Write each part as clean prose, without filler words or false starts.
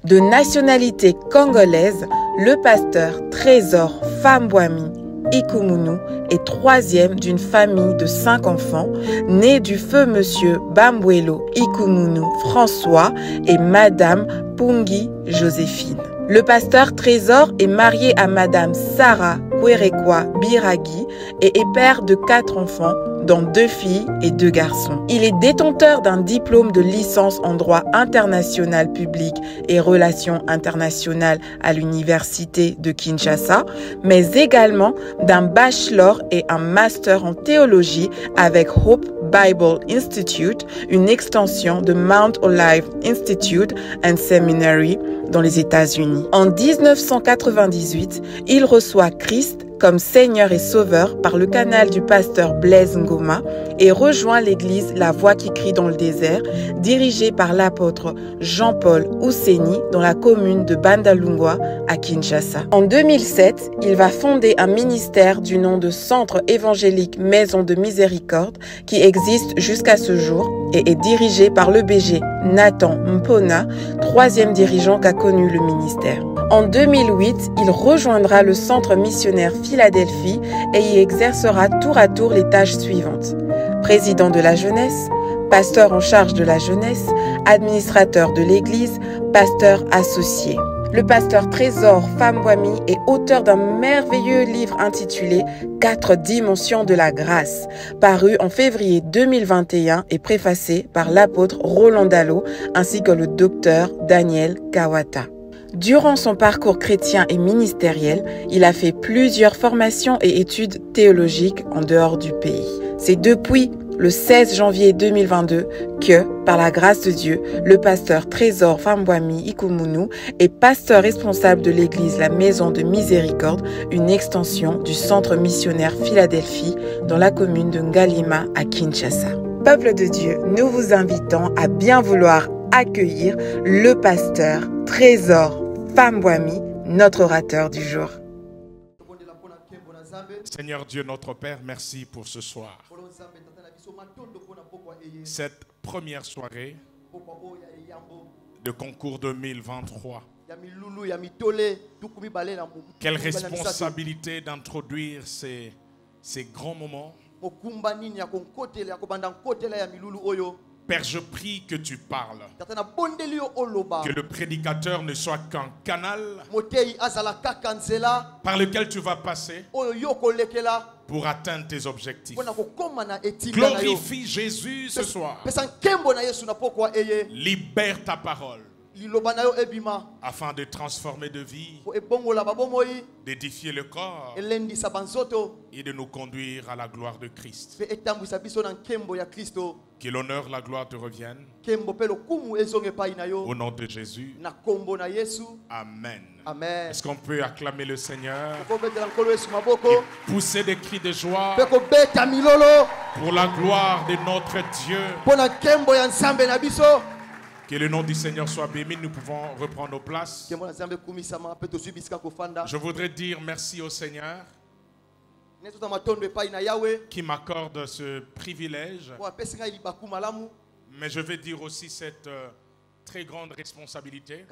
De nationalité congolaise, le pasteur Trésor Fambwami Ikumunu est troisième d'une famille de 5 enfants, nés du feu monsieur Bambwelo Ikumunu François et madame Pungi Joséphine. Le pasteur Trésor est marié à madame Sarah Kwerekwa Biragi et est père de 4 enfants, dont 2 filles et 2 garçons. Il est détenteur d'un diplôme de licence en droit international public et relations internationales à l'université de Kinshasa, mais également d'un bachelor et un master en théologie avec Hope Bible Institute, une extension de Mount Olive Institute and Seminary dans les États-Unis. En 1998, il reçoit Christ comme Seigneur et Sauveur par le canal du pasteur Blaise Ngoma et rejoint l'église La Voix qui crie dans le désert, dirigée par l'apôtre Jean-Paul Ouseni dans la commune de Bandalungwa à Kinshasa. En 2007, il va fonder un ministère du nom de Centre évangélique Maison de Miséricorde qui existe jusqu'à ce jour et est dirigé par le BG Nathan Mpona, 3e dirigeant qu'a connu le ministère. En 2008, il rejoindra le centre missionnaire Philadelphie et y exercera tour à tour les tâches suivantes. Président de la jeunesse, pasteur en charge de la jeunesse, administrateur de l'église, pasteur associé. Le pasteur Trésor Fambwami est auteur d'un merveilleux livre intitulé « 4 dimensions de la grâce », paru en février 2021 et préfacé par l'apôtre Roland Dallot ainsi que le docteur Daniel Kawata. Durant son parcours chrétien et ministériel, il a fait plusieurs formations et études théologiques en dehors du pays. C'est depuis le 16 janvier 2022 que, par la grâce de Dieu, le pasteur Trésor Fambwami Ikumunu est pasteur responsable de l'église La Maison de Miséricorde, une extension du centre missionnaire Philadelphie dans la commune de Ngalima à Kinshasa. Peuple de Dieu, nous vous invitons à bien vouloir accueillir le pasteur Trésor Fambwami, notre orateur du jour. Seigneur Dieu notre Père, merci pour ce soir. Cette première soirée de concours 2023. Quelle responsabilité d'introduire ces grands moments. Père, je prie que tu parles. Que le prédicateur ne soit qu'un canal par lequel tu vas passer pour atteindre tes objectifs. Glorifie Jésus ce soir. Libère ta parole afin de transformer de vie, d'édifier le corps et de nous conduire à la gloire de Christ. Que l'honneur, la gloire te reviennent. Au nom de Jésus. Amen. Amen. Est-ce qu'on peut acclamer le Seigneur et pousser des cris de joie pour la gloire de notre Dieu? Que le nom du Seigneur soit béni. Nous pouvons reprendre nos places. Je voudrais dire merci au Seigneur qui m'accorde ce privilège, mais je vais dire aussi cette très grande responsabilité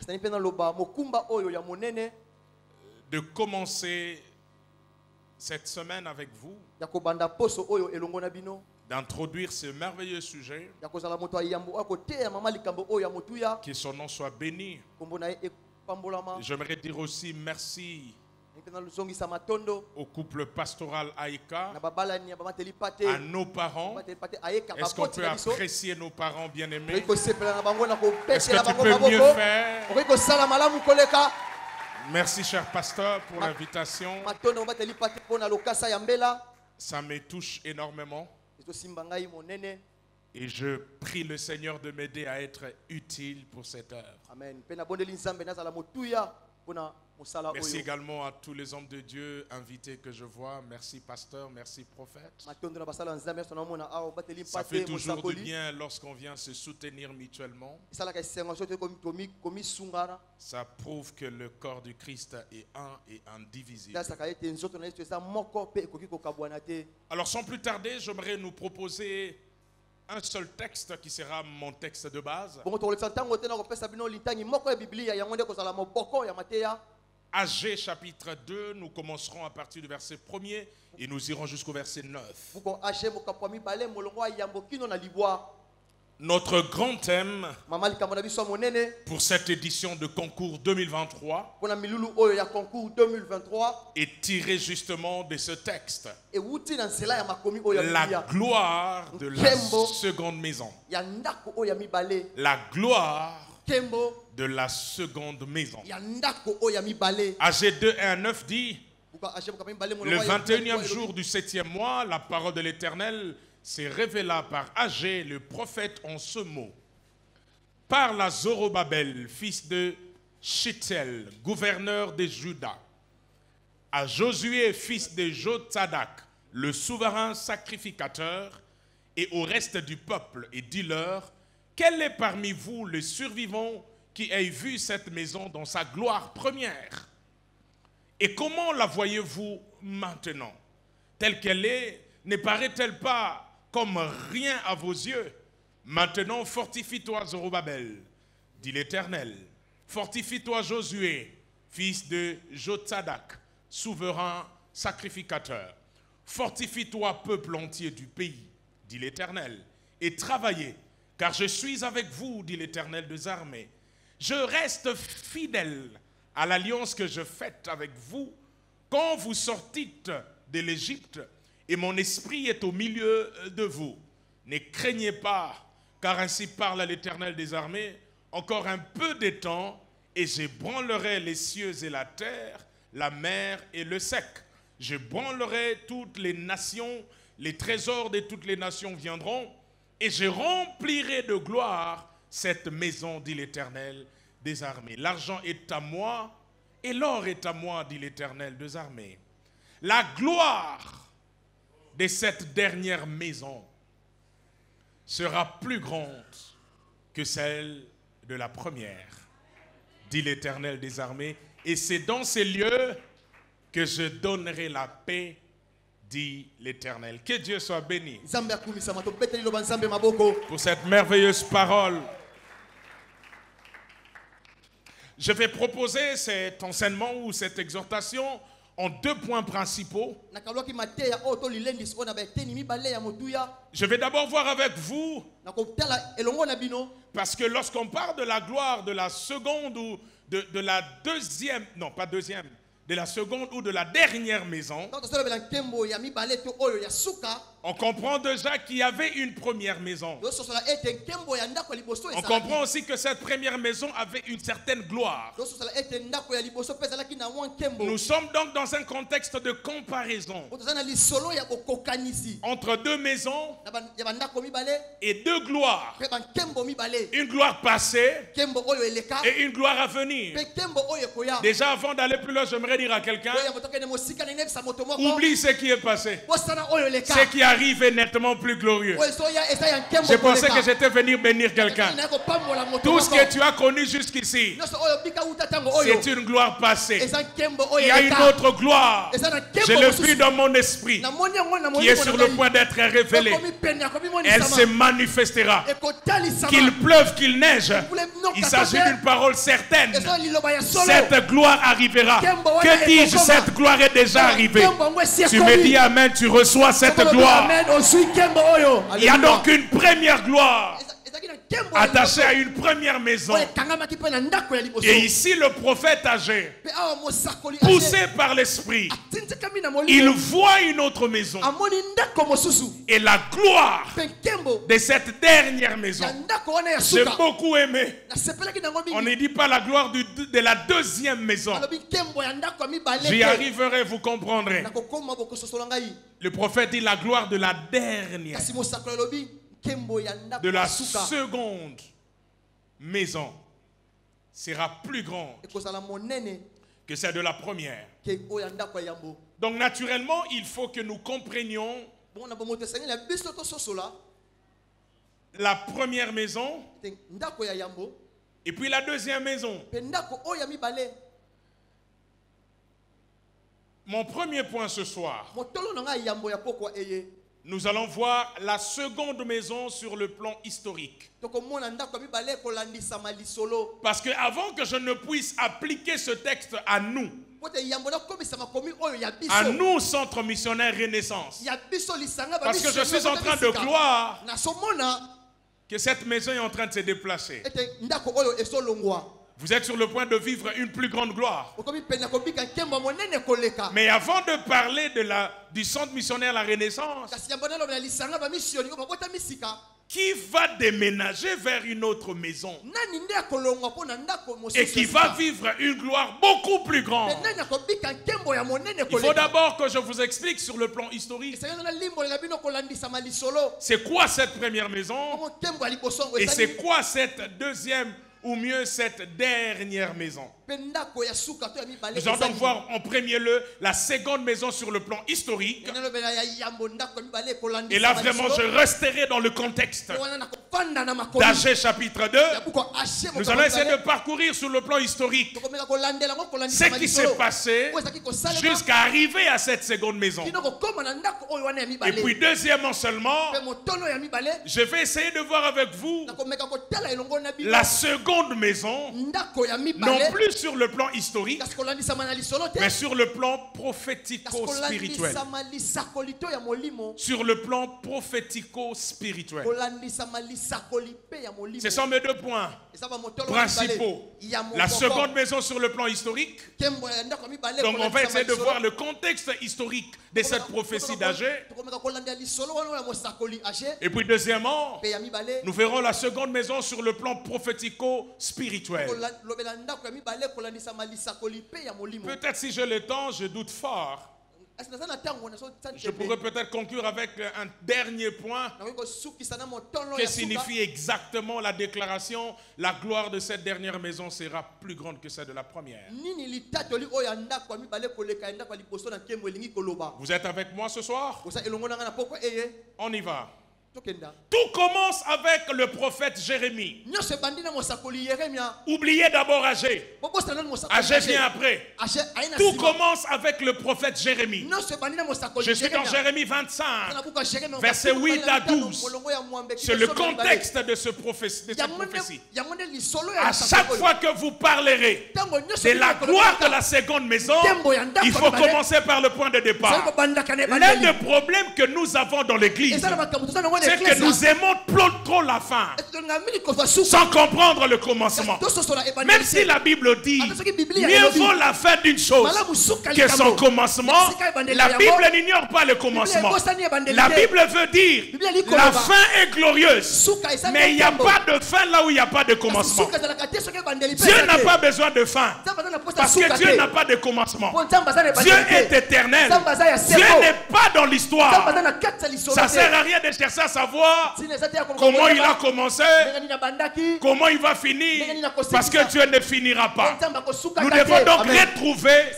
de commencer cette semaine avec vous, d'introduire ce merveilleux sujet, que son nom soit béni. J'aimerais dire aussi merci au couple pastoral Aïka, à nos parents. Est-ce qu'on peut apprécier nos parents bien-aimés? Est-ce que tu peux mieux faire? Merci cher pasteur pour l'invitation. Ça me touche énormément. Et je prie le Seigneur de m'aider à être utile pour cette œuvre. Amen. Merci également à tous les hommes de Dieu invités que je vois. Merci pasteur, merci prophète. Ça fait toujours du bien lorsqu'on vient se soutenir mutuellement. Ça prouve que le corps du Christ est un et indivisible. Alors sans plus tarder, j'aimerais nous proposer un seul texte qui sera mon texte de base. Agé chapitre 2, nous commencerons à partir du verset 1er et nous irons jusqu'au verset 9. Notre grand thème pour cette édition de concours 2023 est tiré justement de ce texte. La gloire de la seconde maison. La gloire de la seconde maison. Agé 2, 1, 9 dit: le 21e jour du 7e mois, la parole de l'Éternel s'est révéla par Agé, le prophète, en ce mot. Parle à Zorobabel, fils de Shealtiel, gouverneur de Juda, à Josué, fils de Jotzadak, le souverain sacrificateur, et au reste du peuple, et dis-leur: quel est parmi vous le survivant qui ait vu cette maison dans sa gloire première? Et comment la voyez-vous maintenant? Telle qu'elle est, ne paraît-elle pas comme rien à vos yeux? Maintenant, fortifie-toi, Zorobabel, dit l'Éternel. Fortifie-toi, Josué, fils de Jotzadak, souverain sacrificateur. Fortifie-toi, peuple entier du pays, dit l'Éternel, et travaillez, car je suis avec vous, dit l'Éternel des armées. Je reste fidèle à l'alliance que je fais avec vous quand vous sortîtes de l'Égypte, et mon esprit est au milieu de vous. Ne craignez pas, car ainsi parle l'Éternel des armées, encore un peu de temps, et j'ébranlerai les cieux et la terre, la mer et le sec. J'ébranlerai toutes les nations, les trésors de toutes les nations viendront, et je remplirai de gloire cette maison, dit l'Éternel des armées. L'argent est à moi, et l'or est à moi, dit l'Éternel des armées. La gloire de cette dernière maison sera plus grande que celle de la première, dit l'Éternel des armées, et c'est dans ces lieux que je donnerai la paix, dit l'Éternel. Que Dieu soit béni pour cette merveilleuse parole. Je vais proposer cet enseignement ou cette exhortation en deux points principaux. Je vais d'abord voir avec vous, parce que lorsqu'on parle de la gloire de la seconde ou de la deuxième, non pas deuxième, de la seconde ou de la dernière maison, on comprend déjà qu'il y avait une première maison. On comprend aussi que cette première maison avait une certaine gloire. Nous sommes donc dans un contexte de comparaison entre deux maisons et deux gloires. Une gloire passée et une gloire à venir. Déjà, avant d'aller plus loin, j'aimerais dire à quelqu'un: oublie ce qui est passé. Ce qui arrive est nettement plus glorieux. Je pensais que j'étais venu bénir quelqu'un. Tout ce que tu as connu jusqu'ici, c'est une gloire passée. Il y a une autre gloire. Je l'ai vu dans mon esprit, qui est sur le point d'être révélée. Elle se manifestera. Qu'il pleuve, qu'il neige, il s'agit d'une parole certaine. Cette gloire arrivera. Que dis-je? Cette gloire est déjà arrivée. Tu me dis amen, tu reçois cette gloire. Il y a donc une première gloire attachée à une première maison. Et ici le prophète Agé, poussé par l'esprit, il voit une autre maison. Et la gloire de cette dernière maison, j'ai beaucoup aimé. On ne dit pas la gloire de la deuxième maison. J'y arriverai, vous comprendrez. Le prophète dit la gloire de la dernière, de la seconde maison sera plus grande que celle de la première. Donc naturellement, il faut que nous comprenions la première maison et puis la deuxième maison. Mon premier point ce soir, Nous allons voir la seconde maison sur le plan historique. Parce que avant que je ne puisse appliquer ce texte à nous, centre missionnaire Renaissance, parce que je suis en train de croire que cette maison est en train de se déplacer. Vous êtes sur le point de vivre une plus grande gloire. Mais avant de parler du centre missionnaire La Renaissance, qui va déménager vers une autre maison et qui va vivre une gloire beaucoup plus grande? Il faut d'abord que je vous explique sur le plan historique. C'est quoi cette première maison et c'est quoi cette deuxième, ou mieux cette dernière maison? Nous allons donc voir en premier lieu la seconde maison sur le plan historique. Et là vraiment je resterai dans le contexte d'Agé chapitre 2. Nous allons essayer de parcourir sur le plan historique ce qui s'est passé jusqu'à arriver à cette seconde maison. Et puis deuxièmement seulement, je vais essayer de voir avec vous la seconde maison, non plus sur le plan historique, mais sur le plan prophético-spirituel. Sur le plan prophético-spirituel. Ce sont mes deux points principaux. La seconde maison sur le plan historique. Donc on va essayer de voir le contexte historique de cette prophétie d'Agé. Et puis deuxièmement, nous verrons la seconde maison sur le plan prophético-spirituel. Peut-être si j'ai le temps, je doute fort. Je pourrais peut-être conclure avec un dernier point. Que signifie exactement la déclaration? La gloire de cette dernière maison sera plus grande que celle de la première. Vous êtes avec moi ce soir? On y va. Tout commence avec le prophète Jérémie. Oubliez d'abord Agé. Agé vient après. Tout commence avec le prophète Jérémie. Je suis dans Jérémie 25, versets 8 à 12. C'est le contexte de cette prophétie. À chaque fois que vous parlerez de la gloire de la seconde maison, il faut commencer par le point de départ. L'un des problèmes que nous avons dans l'église, c'est que nous aimons trop la fin sans comprendre le commencement. Même si la Bible dit mieux vaut la fin d'une chose que son commencement, la Bible n'ignore pas le commencement. La Bible veut dire la fin est glorieuse, mais il n'y a pas de fin là où il n'y a pas de commencement. Dieu n'a pas besoin de fin parce que Dieu n'a pas de commencement. Dieu est éternel. Dieu n'est pas dans l'histoire. Ça ne sert à rien de chercher à savoir comment il a commencé, comment il va finir, parce que Dieu ne finira pas. Nous devons donc retrouver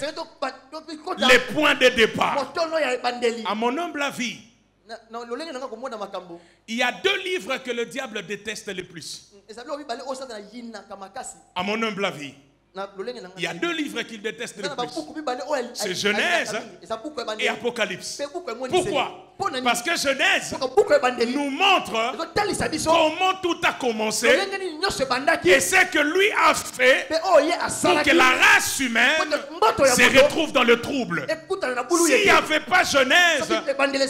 les points de départ. À mon humble avis, il y a deux livres que le diable déteste le plus. À mon humble avis, il y a deux livres qu'il déteste le plus. C'est Genèse et Apocalypse. Pourquoi? Parce que Genèse nous montre comment tout a commencé et ce que lui a fait pour que la race humaine se retrouve dans le trouble. S'il n'y avait pas Genèse,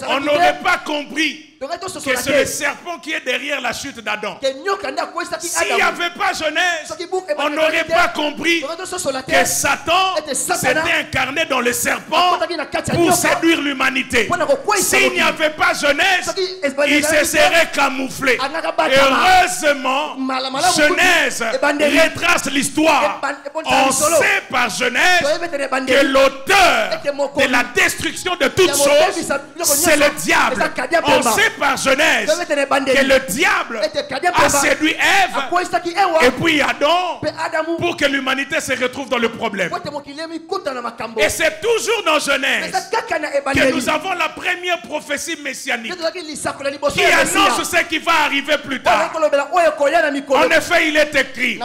on n'aurait pas compris que c'est le serpent qui est derrière la chute d'Adam. S'il n'y avait pas Genèse, on n'aurait pas compris que Satan s'était incarné dans le serpent pour séduire l'humanité. S'il n'y avait pas Genèse, il se serait camouflé. Et heureusement, Genèse retrace l'histoire. On sait par Genèse que l'auteur de la destruction de toutes choses, c'est le diable. On sait par Genèse que le diable a séduit Ève et puis Adam pour que l'humanité se retrouve dans le problème. Et c'est toujours dans Genèse que nous avons la première prophétie messianique qui annonce ce qui va arriver plus tard. En effet, il est écrit: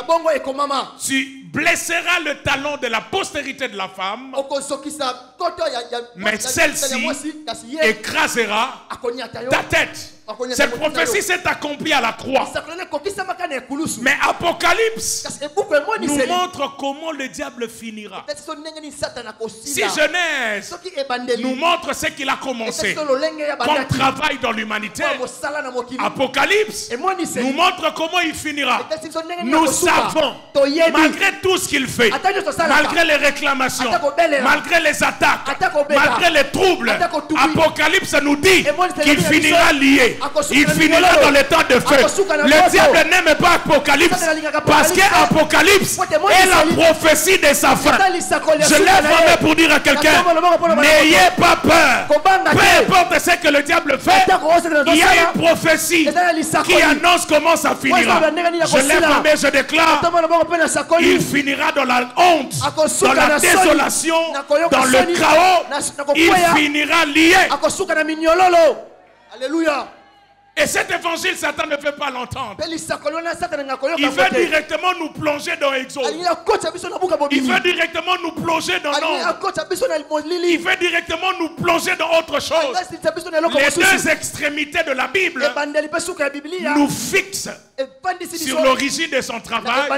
blessera le talon de la postérité de la femme, mais celle-ci écrasera ta tête. Cette prophétie s'est accomplie à la croix. Mais Apocalypse nous montre comment le diable finira. Si Genèse nous montre ce qu'il a commencé comme travail dans l'humanité, Apocalypse nous montre comment il finira. Nous savons, malgré tout ce qu'il fait, malgré les réclamations, malgré les attaques, malgré les troubles, Apocalypse nous dit qu'il finira lié. Il finira dans les temps de feu. Le diable n'aime pas Apocalypse parce qu'Apocalypse est la prophétie de sa fin. Je lève ma main pour dire à quelqu'un, n'ayez pas peur. Peu importe ce que le diable fait, il y a une prophétie qui annonce comment ça finira. Je lève ma main, je déclare, il finira dans la honte, dans la désolation, dans le chaos. Il finira lié. Alléluia. Et cet évangile, Satan ne veut pas l'entendre. Il veut directement nous plonger dans Exode. Il veut directement nous plonger dans l'ombre. Il veut directement nous plonger dans autre chose. Les deux extrémités de la Bible nous fixent sur l'origine de son travail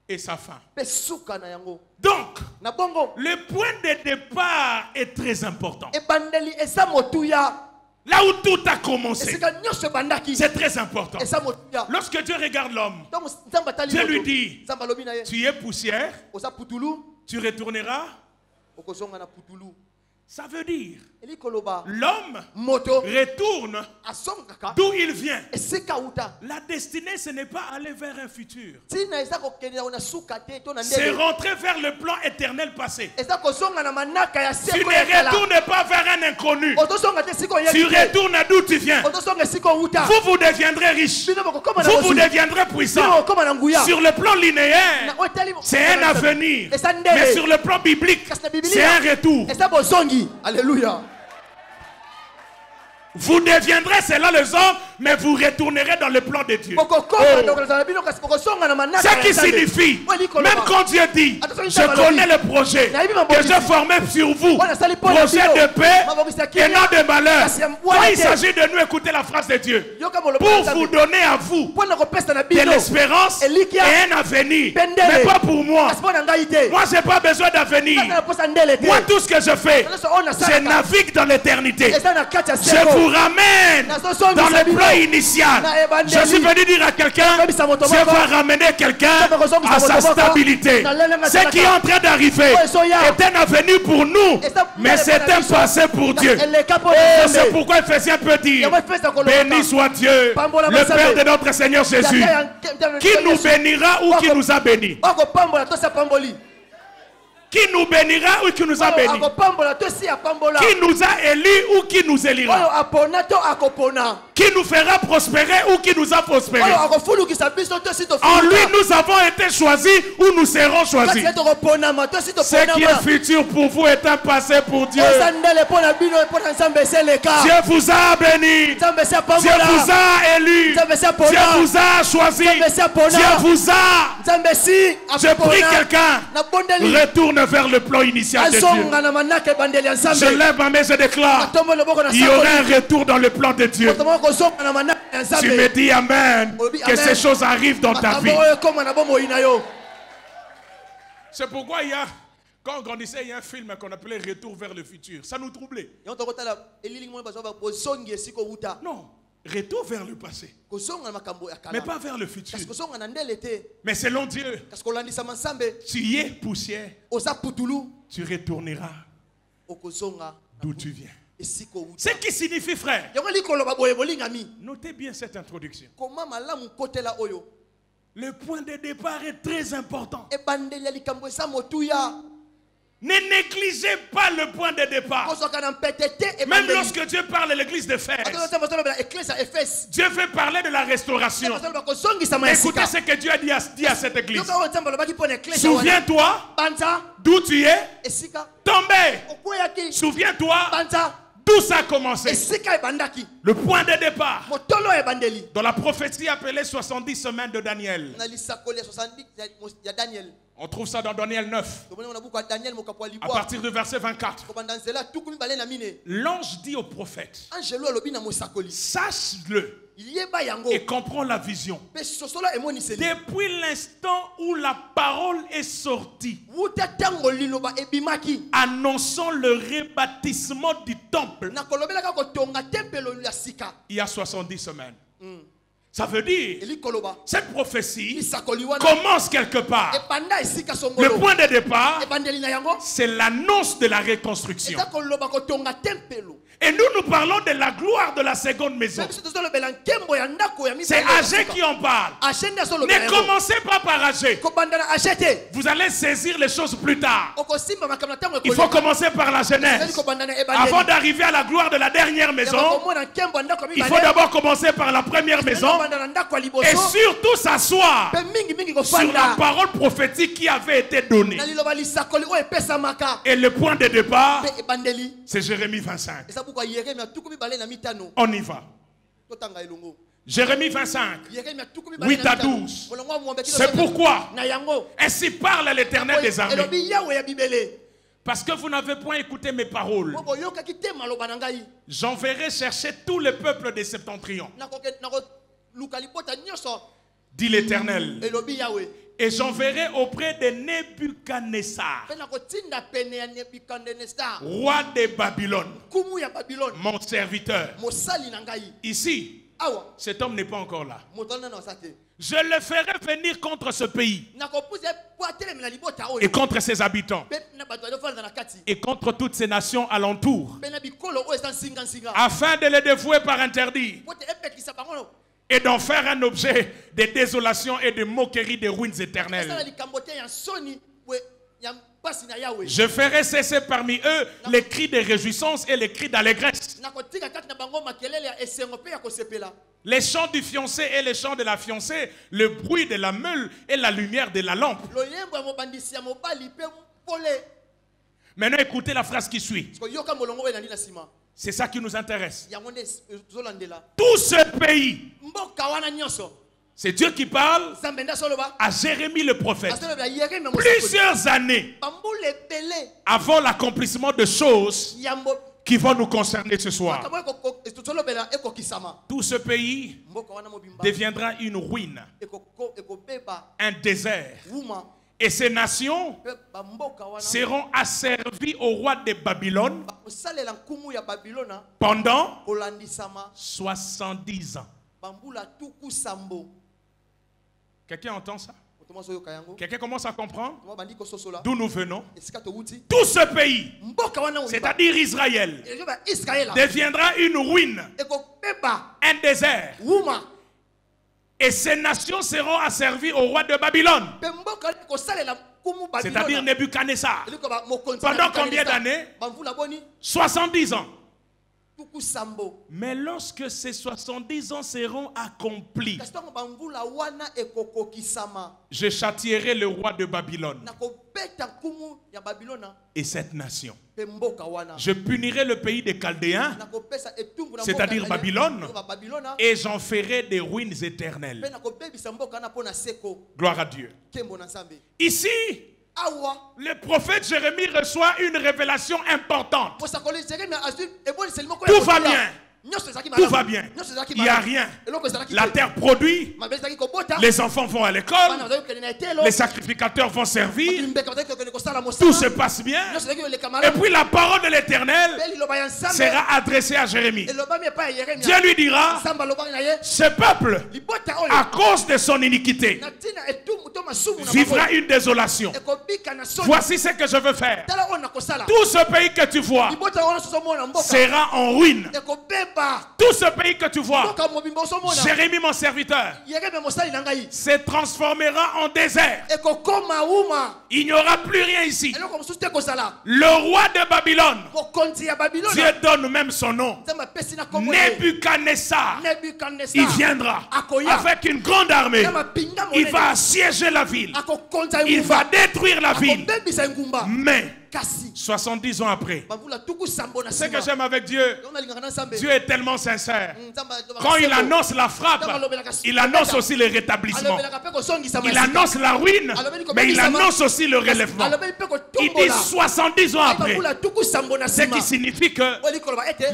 et sa fin. Donc, le point de départ est très important. Là où tout a commencé, c'est très important. Lorsque Dieu regarde l'homme, Dieu lui dit, tu es poussière, tu retourneras. Ça veut dire, l'homme retourne d'où il vient. La destinée, ce n'est pas aller vers un futur. C'est rentrer vers le plan éternel passé. Tu ne retournes pas vers un inconnu. Tu retournes à d'où tu viens. Vous deviendrez riche. Vous deviendrez puissant. Sur le plan linéaire, c'est un avenir. Mais sur le plan biblique, c'est un retour. Alléluia. Vous deviendrez, c'est là les hommes, mais vous retournerez dans le plan de Dieu. Ce qui signifie, même quand Dieu dit, je connais le projet que j'ai formé sur vous, projet de paix et non de malheur. Quand il s'agit de nous écouter la phrase de Dieu, pour vous donner à vous de l'espérance et un avenir, mais pas pour moi. Moi, je n'ai pas besoin d'avenir. Moi, tout ce que je fais, je navigue dans l'éternité. Je vous ramène dans le plan initial. Je suis venu dire à quelqu'un, Dieu va ramener quelqu'un à sa stabilité. Ce qui est en train d'arriver est un avenir pour nous, mais c'est un passé pour Dieu. C'est pourquoi Ephésiens peut dire, béni soit Dieu, le Père de notre Seigneur Jésus, qui nous bénira ou qui nous a bénis. Qui nous bénira ou qui nous a bénis? Qui nous a élus ou qui nous élira? Qui nous fera prospérer ou qui nous a prospéré? En lui nous avons été choisis ou nous serons choisis. Ce qui est futur pour vous est un passé pour Dieu. Dieu vous a béni. Dieu vous a élu. Dieu vous a choisi. Dieu vous a. Je prie quelqu'un, retourne vers le plan initial de Dieu. Je lève ma main, je déclare, il y aura un retour dans le plan de Dieu. Tu me dis amen, que ces choses arrivent dans ta vie. C'est pourquoi quand on grandissait, il y a un film qu'on appelait Retour vers le futur. Ça nous troublait. Non. Retour vers le passé, mais pas vers le futur. Mais selon Dieu, tu es poussière, tu retourneras d'où tu viens. Ce qui signifie, frère, notez bien cette introduction. Le point de départ est très important. Ne négligez pas le point de départ. Même lorsque Dieu parle de l'église d'Éphèse, Dieu veut parler de la restauration. Écoutez ce que Dieu a dit à cette église. Souviens-toi d'où tu es tombé. Souviens-toi Tout ça a commencé. Le point de départ. Dans la prophétie appelée 70 semaines de Daniel. On trouve ça dans Daniel 9. À partir du verset 24. L'ange dit au prophète, sache-le et comprends la vision. Depuis l'instant où la parole est sortie, annonçant le rebâtissement du temple, il y a 70 semaines. Ça veut dire, cette prophétie commence quelque part. Le point de départ, c'est l'annonce de la reconstruction. Et nous parlons de la gloire de la seconde maison. C'est Agé qui en parle. Ne commencez pas par Agé. Vous allez saisir les choses plus tard. Il faut commencer par la Genèse. Avant d'arriver à la gloire de la dernière maison, il faut d'abord commencer par la première maison. Et surtout s'asseoir sur la parole prophétique qui avait été donnée. Et le point de départ, c'est Jérémie 25. On y va. Jérémie 25, 8 à 12. C'est pourquoi ainsi parle l'Éternel des armées. Parce que vous n'avez point écouté mes paroles, j'enverrai chercher tout le peuple des septentrions, dit l'Éternel. Et j'enverrai auprès de Nebuchadnezzar, roi de Babylone, mon serviteur. Ici, cet homme n'est pas encore là. Je le ferai venir contre ce pays et contre ses habitants et contre toutes ces nations alentours, afin de les dévouer par interdit et d'en faire un objet de désolation et de moquerie des ruines éternelles. Je ferai cesser parmi eux les cris de réjouissance et les cris d'allégresse, les chants du fiancé et les chants de la fiancée, le bruit de la meule et la lumière de la lampe. Maintenant écoutez la phrase qui suit. C'est ça qui nous intéresse. Tout ce pays, c'est Dieu qui parle à Jérémie le prophète. Plusieurs années avant l'accomplissement de choses qui vont nous concerner ce soir. Tout ce pays deviendra une ruine, un désert. Et ces nations seront asservies au roi de Babylone pendant 70 ans. Quelqu'un entend ça? Quelqu'un commence à comprendre d'où nous venons? Tout ce pays, c'est-à-dire Israël, deviendra une ruine, un désert. Et ces nations seront asservies au roi de Babylone, c'est-à-dire Nebuchadnezzar. Pendant combien d'années? 70 ans. Mais lorsque ces 70 ans seront accomplis, je châtierai le roi de Babylone et cette nation. Je punirai le pays des Chaldéens, c'est-à-dire Babylone, et j'en ferai des ruines éternelles. Gloire à Dieu. Ici, le prophète Jérémie reçoit une révélation importante. Tout va bien. Tout va bien. Il n'y a rien. La terre produit. Les enfants vont à l'école. Les sacrificateurs vont servir. Tout se passe bien. Et puis la parole de l'Éternel sera adressée à Jérémie. Dieu lui dira, ce peuple, à cause de son iniquité, vivra une désolation. Voici ce que je veux faire. Tout ce pays que tu vois sera en ruine. Tout ce pays que tu vois, Jérémie mon serviteur, se transformera en désert. Il n'y aura plus rien ici. Le roi de Babylone, Dieu donne même son nom, Nebuchadnezzar, il viendra avec une grande armée. Il va assiéger la ville. Il va détruire la ville. Mais 70 ans après. Ce que j'aime avec Dieu, Dieu est tellement sincère. Quand il annonce la frappe, il annonce aussi le rétablissement. Il annonce la ruine, mais il annonce aussi le relèvement. Il dit 70 ans après. Ce qui signifie que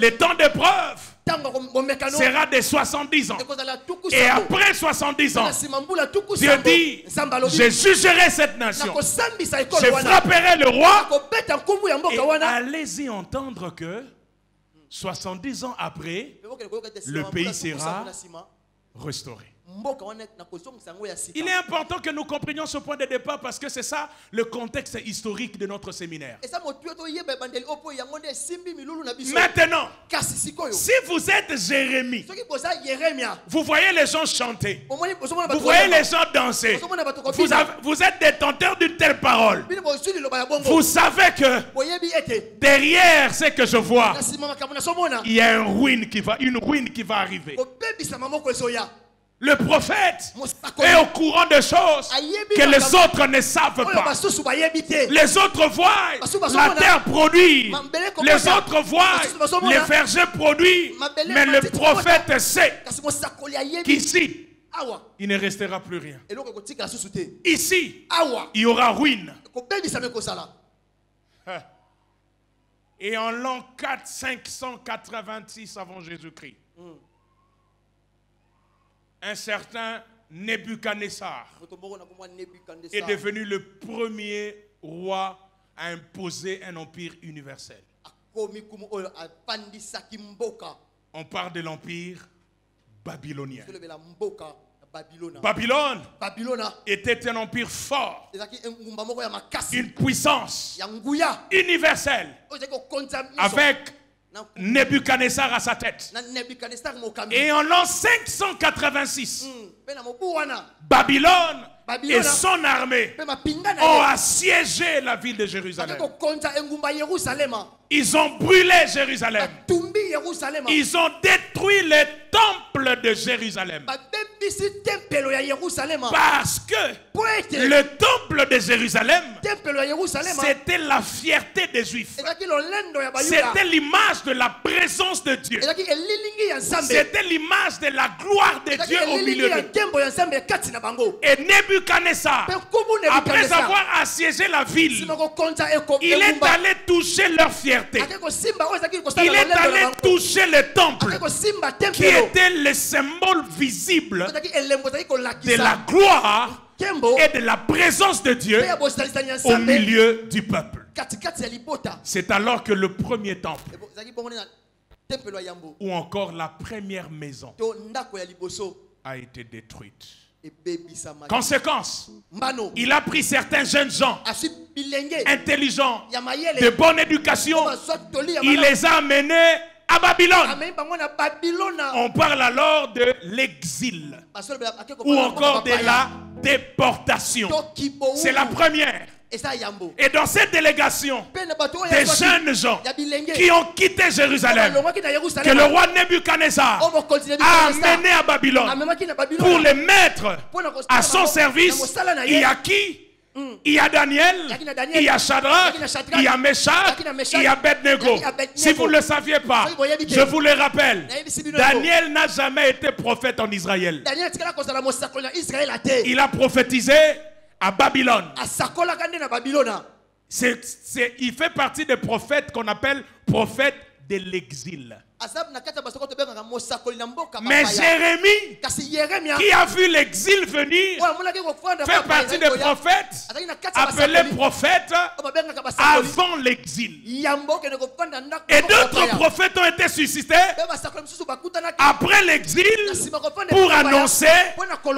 le temps d'épreuve sera de 70 ans. Et après 70 ans, Dieu dit, je jugerai cette nation. Je frapperai le roi. Et allez-y entendre que 70 ans après, le pays sera restauré. Il est important que nous comprenions ce point de départ parce que c'est ça le contexte historique de notre séminaire. Maintenant, si vous êtes Jérémie, vous voyez les gens chanter, vous voyez les gens danser, vous êtes détenteur d'une telle parole, vous savez que derrière ce que je vois, il y a une ruine qui va arriver. Le prophète est au courant des choses que les autres ne savent pas. Les autres voient la terre produire. Les autres voient les vergers produire. Mais le prophète sait qu'ici, il ne restera plus rien. Ici, il y aura ruine. Et en l'an 586 avant Jésus-Christ, un certain Nebuchadnezzar est devenu le premier roi à imposer un empire universel. On parle de l'empire babylonien. Babylone était un empire fort, une puissance universelle, avec Nebuchadnezzar à sa tête. Et en l'an 586, Babylone et son armée ont assiégé la ville de Jérusalem. Ils ont brûlé Jérusalem. Ils ont détruit le temple de Jérusalem. Parce que le temple de Jérusalem, c'était la fierté des Juifs. C'était l'image de la présence de Dieu. C'était l'image de la gloire de Dieu au milieu d'eux. Et Nebuchadnezzar, après avoir assiégé la ville, il est allé toucher leur fierté. Il est allé toucher le temple qui était le symbole visible de la gloire et de la présence de Dieu au milieu du peuple. C'est alors que le premier temple, ou encore la première maison, a été détruite. Conséquence, il a pris certains jeunes gens intelligents, de bonne éducation, il les a amenés à Babylone. On parle alors de l'exil ou encore de la déportation. C'est la première. Et dans cette délégation, des jeunes gens qui ont quitté Jérusalem, que le roi Nebuchadnezzar a amené à Babylone pour les mettre à son service, il y a qui? Il y a Daniel, il y a Shadrach, il y a Meshach, il y a Abednego. Si vous ne le saviez pas, je vous le rappelle, Daniel n'a jamais été prophète en Israël. Il a prophétisé à Babylone. Il fait partie des prophètes qu'on appelle prophètes de l'exil. Mais Jérémie, qui a vu l'exil venir, fait partie des prophètes appelés prophètes avant l'exil. Et d'autres prophètes ont été suscités après l'exil pour annoncer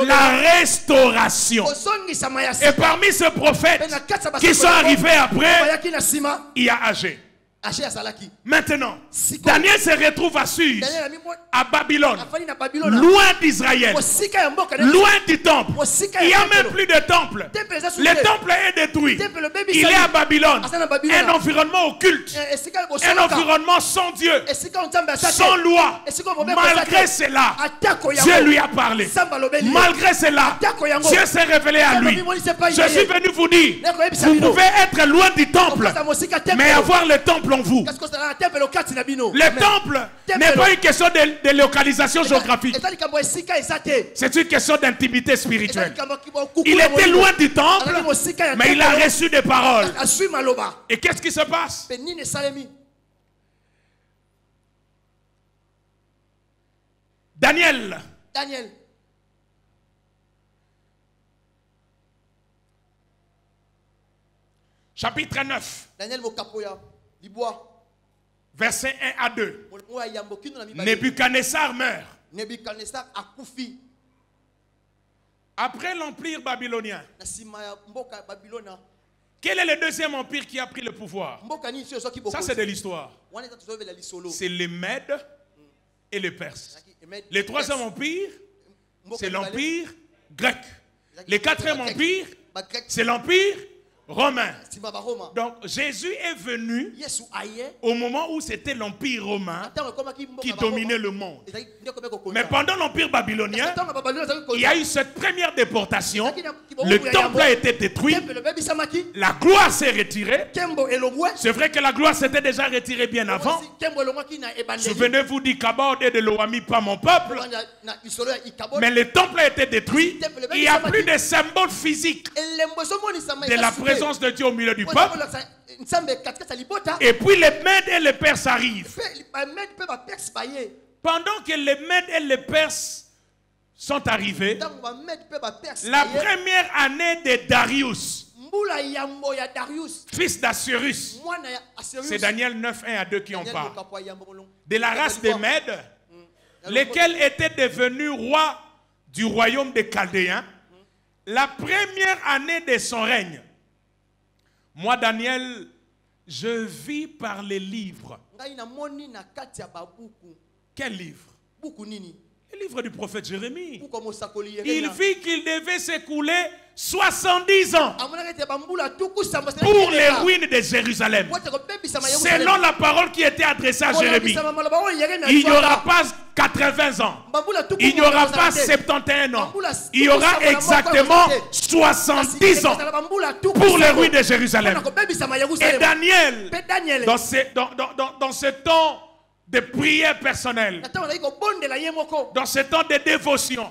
la restauration. Et parmi ces prophètes qui sont arrivés après, il y a Agé. Maintenant, Daniel se retrouve à Suse, à Babylone, loin d'Israël, loin du temple. Il n'y a même plus de temple. Le temple est détruit. Il est à Babylone. Un environnement occulte. Un environnement sans Dieu, sans loi. Malgré cela, Dieu lui a parlé. Malgré cela, Dieu s'est révélé à lui. Je suis venu vous dire, vous pouvez être loin du temple, mais avoir le temple en vous. Le temple n'est pas une question de localisation géographique. C'est une question d'intimité spirituelle. Il était loin du temple, mais il a reçu des paroles. Et qu'est-ce qui se passe? Daniel. Chapitre 9. Verset 1 à 2. Nebuchadnezzar meurt. Après l'empire babylonien, quel est le deuxième empire qui a pris le pouvoir? Ça, c'est de l'histoire. C'est les Mèdes et les Perses. Le troisième empire, c'est l'empire grec. Le quatrième empire, c'est l'empire romain. Donc Jésus est venu au moment où c'était l'empire romain qui dominait le monde. Mais pendant l'empire babylonien, il y a eu cette première déportation. Le temple a été détruit. La gloire s'est retirée. C'est vrai que la gloire s'était déjà retirée bien avant. Souvenez-vous d'Ichabod et de Loami, pas mon peuple. Mais le temple a été détruit. Il n'y a plus de symbole physique de la présence de Dieu au milieu du peuple. Et puis les Mèdes et les Perses arrivent. Pendant que les Mèdes et les Perses sont arrivés, la première année de Darius, fils d'Assuérus, c'est Daniel 9, 1 à 2 qui en parle, de la race des Mèdes, lesquels étaient devenus rois du royaume des Chaldéens, la première année de son règne. Moi, Daniel, je vis par les livres. Quel livre? Le livre du prophète Jérémie. Il vit qu'il devait s'écouler 70 ans pour les ruines de Jérusalem. Selon la parole qui était adressée à Jérémie, il n'y aura pas 80 ans. Il n'y aura pas 71 ans. Il y aura exactement 70 ans pour les ruines de Jérusalem. Et Daniel, dans ce temps de prière personnelle, dans ce temps de dévotion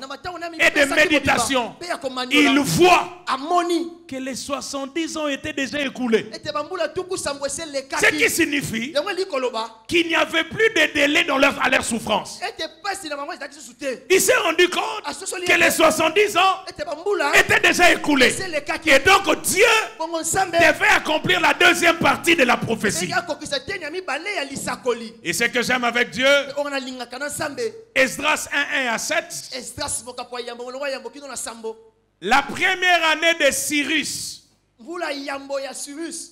et de méditation, il voit que les 70 ans étaient déjà écoulés. Ce qui signifie qu'il n'y avait plus de délai à leur souffrance. Il s'est rendu compte que les 70 ans étaient déjà écoulés. Et donc Dieu devait accomplir la deuxième partie de la prophétie. Et ce que j'aime avec Dieu, Esdras 1, 1 à 7, la première année de Cyrus,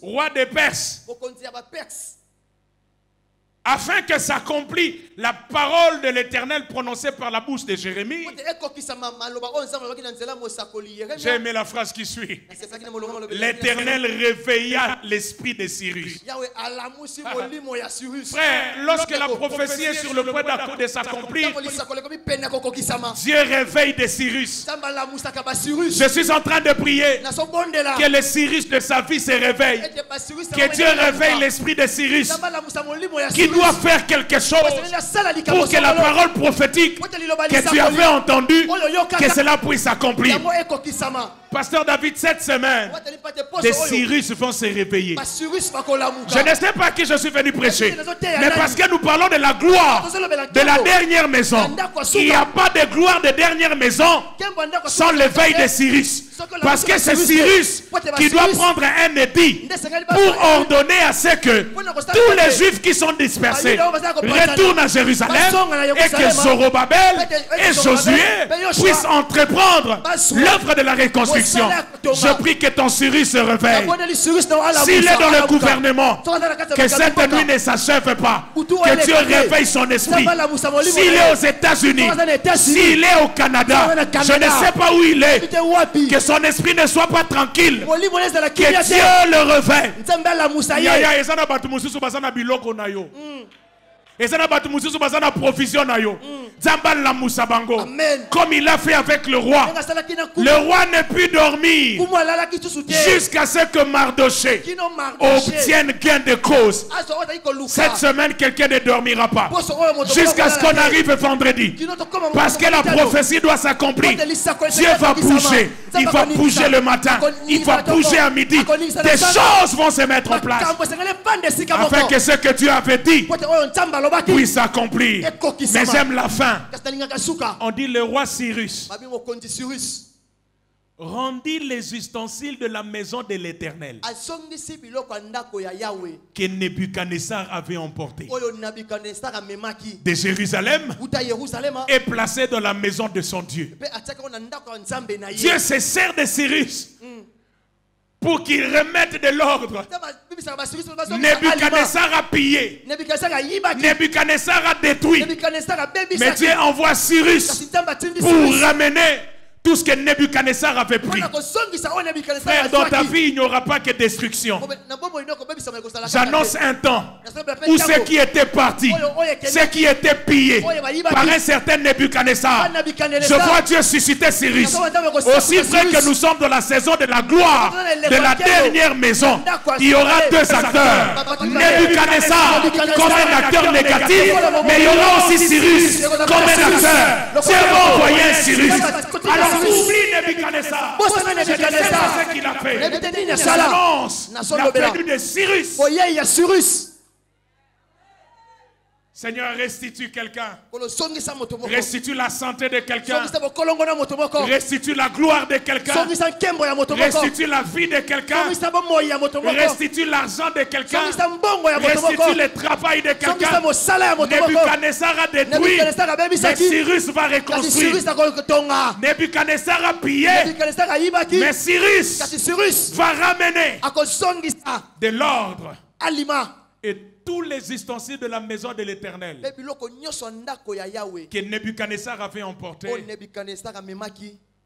roi des Perses, afin que s'accomplisse la parole de l'Éternel prononcée par la bouche de Jérémie. J'ai aimé la phrase qui suit. L'Éternel réveilla l'esprit de Cyrus. Frère, lorsque la prophétie est sur le point de s'accomplir, Dieu réveille des Cyrus. Je suis en train de prier que le Cyrus de sa vie se réveille. Que Dieu réveille l'esprit de Cyrus, qui doit faire quelque chose pour que la parole prophétique que tu avais entendue, que cela puisse s'accomplir. Pasteur David, cette semaine, des Cyrus vont se réveiller. Je ne sais pas à qui je suis venu prêcher, mais parce que nous parlons de la gloire de la dernière maison. Il n'y a pas de gloire de dernière maison sans l'éveil de Cyrus. Parce que c'est Cyrus qui doit prendre un édit pour ordonner à ce que tous les Juifs qui sont dispersés retournent à Jérusalem et que Zorobabel et Josué puissent entreprendre l'œuvre de la reconstruction. bénédiction. Je prie que ton Cyrus se réveille. S'il est dans le gouvernement, que cette nuit ne s'achève pas. Que Dieu réveille son esprit. S'il est aux États-Unis, s'il est au Canada, je ne sais pas où il est. Que son esprit ne soit pas tranquille. Que Dieu le réveille. Et ça n'a pas de provision. Comme il a fait avec le roi. Le roi ne put dormir jusqu'à ce que Mardoché obtienne gain de cause. Cette semaine, quelqu'un ne dormira pas jusqu'à ce qu'on arrive vendredi. Parce que la prophétie doit s'accomplir. Dieu va bouger. Il va bouger le matin. Il va bouger à midi. Des choses vont se mettre en place afin que ce que Dieu avait dit puisse s'accomplir. Mais j'aime la fin. On dit le roi Cyrus rendit les ustensiles de la maison de l'Éternel que Nebuchadnezzar avait emporté de Jérusalem et placé dans la maison de son Dieu. Dieu se sert de Cyrus pour qu'il remette de l'ordre. Nebuchadnezzar a pillé. Nebuchadnezzar a détruit. Mais Dieu envoie Cyrus pour ramener tout ce que Nebuchadnezzar avait pris. Frère, dans ta vie, il n'y aura pas que destruction. J'annonce un temps où ce qui était parti, ce qui était pillé par un certain Nebuchadnezzar, je vois Dieu susciter Cyrus. Aussi vrai que nous sommes dans la saison de la gloire de la dernière maison, il y aura deux acteurs. Nebuchadnezzar comme un acteur négatif, mais il y aura aussi Cyrus comme un acteur. Dieu va envoyer un Cyrus. Alors oublie Nebuchadnezzar. Je ne sais pas ce qu'il a fait. J'annonce la venue de Cyrus. Seigneur, restitue quelqu'un. Restitue la santé de quelqu'un. Restitue la gloire de quelqu'un. Restitue la vie de quelqu'un. Restitue l'argent de quelqu'un. Restitue le travail de quelqu'un. Nebuchadnezzar a détruit, mais Cyrus va reconstruire. Nebuchadnezzar a pillé, mais Cyrus va ramener de l'ordre et tous les ustensiles de la maison de l'Éternel que Nebuchadnezzar avait emportés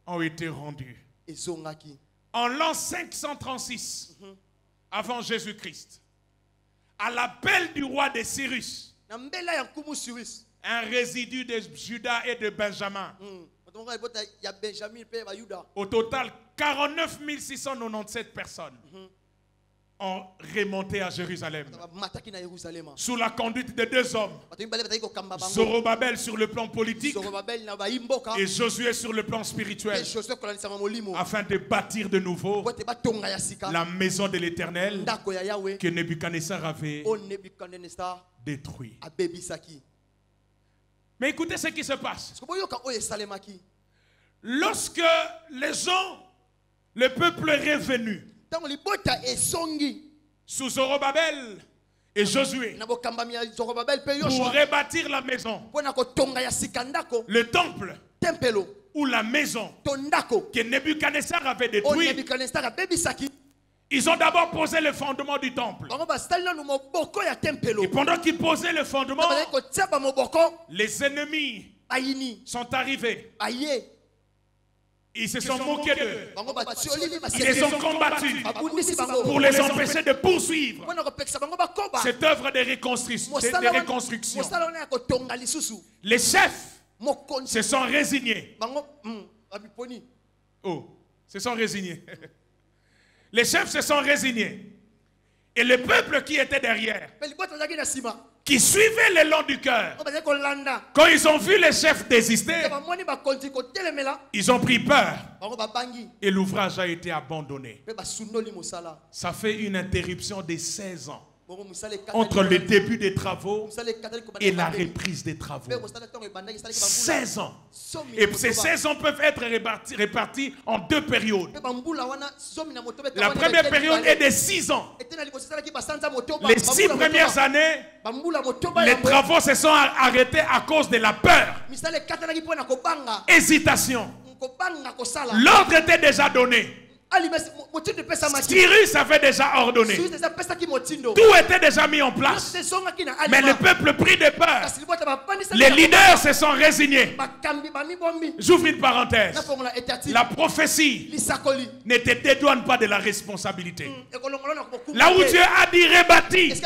ont été rendus. En l'an 536 avant Jésus-Christ, à l'appel du roi de Cyrus, un résidu de Juda et de Benjamin, au total 49 697 personnes ont remonté à Jérusalem sous la conduite de deux hommes, Zorobabel sur le plan politique et Josué sur le plan spirituel, afin de bâtir de nouveau la maison de l'Éternel que Nebuchadnezzar avait détruit. Mais écoutez ce qui se passe. Lorsque les gens, le peuple est revenu sous Zorobabel et Josué pour rebâtir la maison, le temple ou la maison que Nebuchadnezzar avait détruit, ils ont d'abord posé le fondement du temple. Et pendant qu'ils posaient le fondement, les ennemis sont arrivés. Ils se sont moqués d'eux. Ils les ont combattus pour les empêcher de poursuivre cette œuvre de reconstruction. Les chefs se sont résignés. Les chefs se sont résignés. Et le peuple qui était derrière, qui suivait le long du cœur, quand ils ont vu les chefs désister, ils ont pris peur. Et l'ouvrage a été abandonné. Ça fait une interruption de 16 ans entre le début des travaux et la reprise des travaux. 16 ans. Et ces 16 ans peuvent être répartis en deux périodes. La première période est de 6 ans. Les 6 premières années, les travaux se sont arrêtés à cause de la peur, hésitation. L'ordre était déjà donné. Cyrus avait déjà ordonné. Tout était déjà mis en place. Mais le peuple prit de peur. Les leaders se sont résignés. J'ouvre une parenthèse. La prophétie ne te dédouane pas de la responsabilité. Là où Dieu a dit rebâti,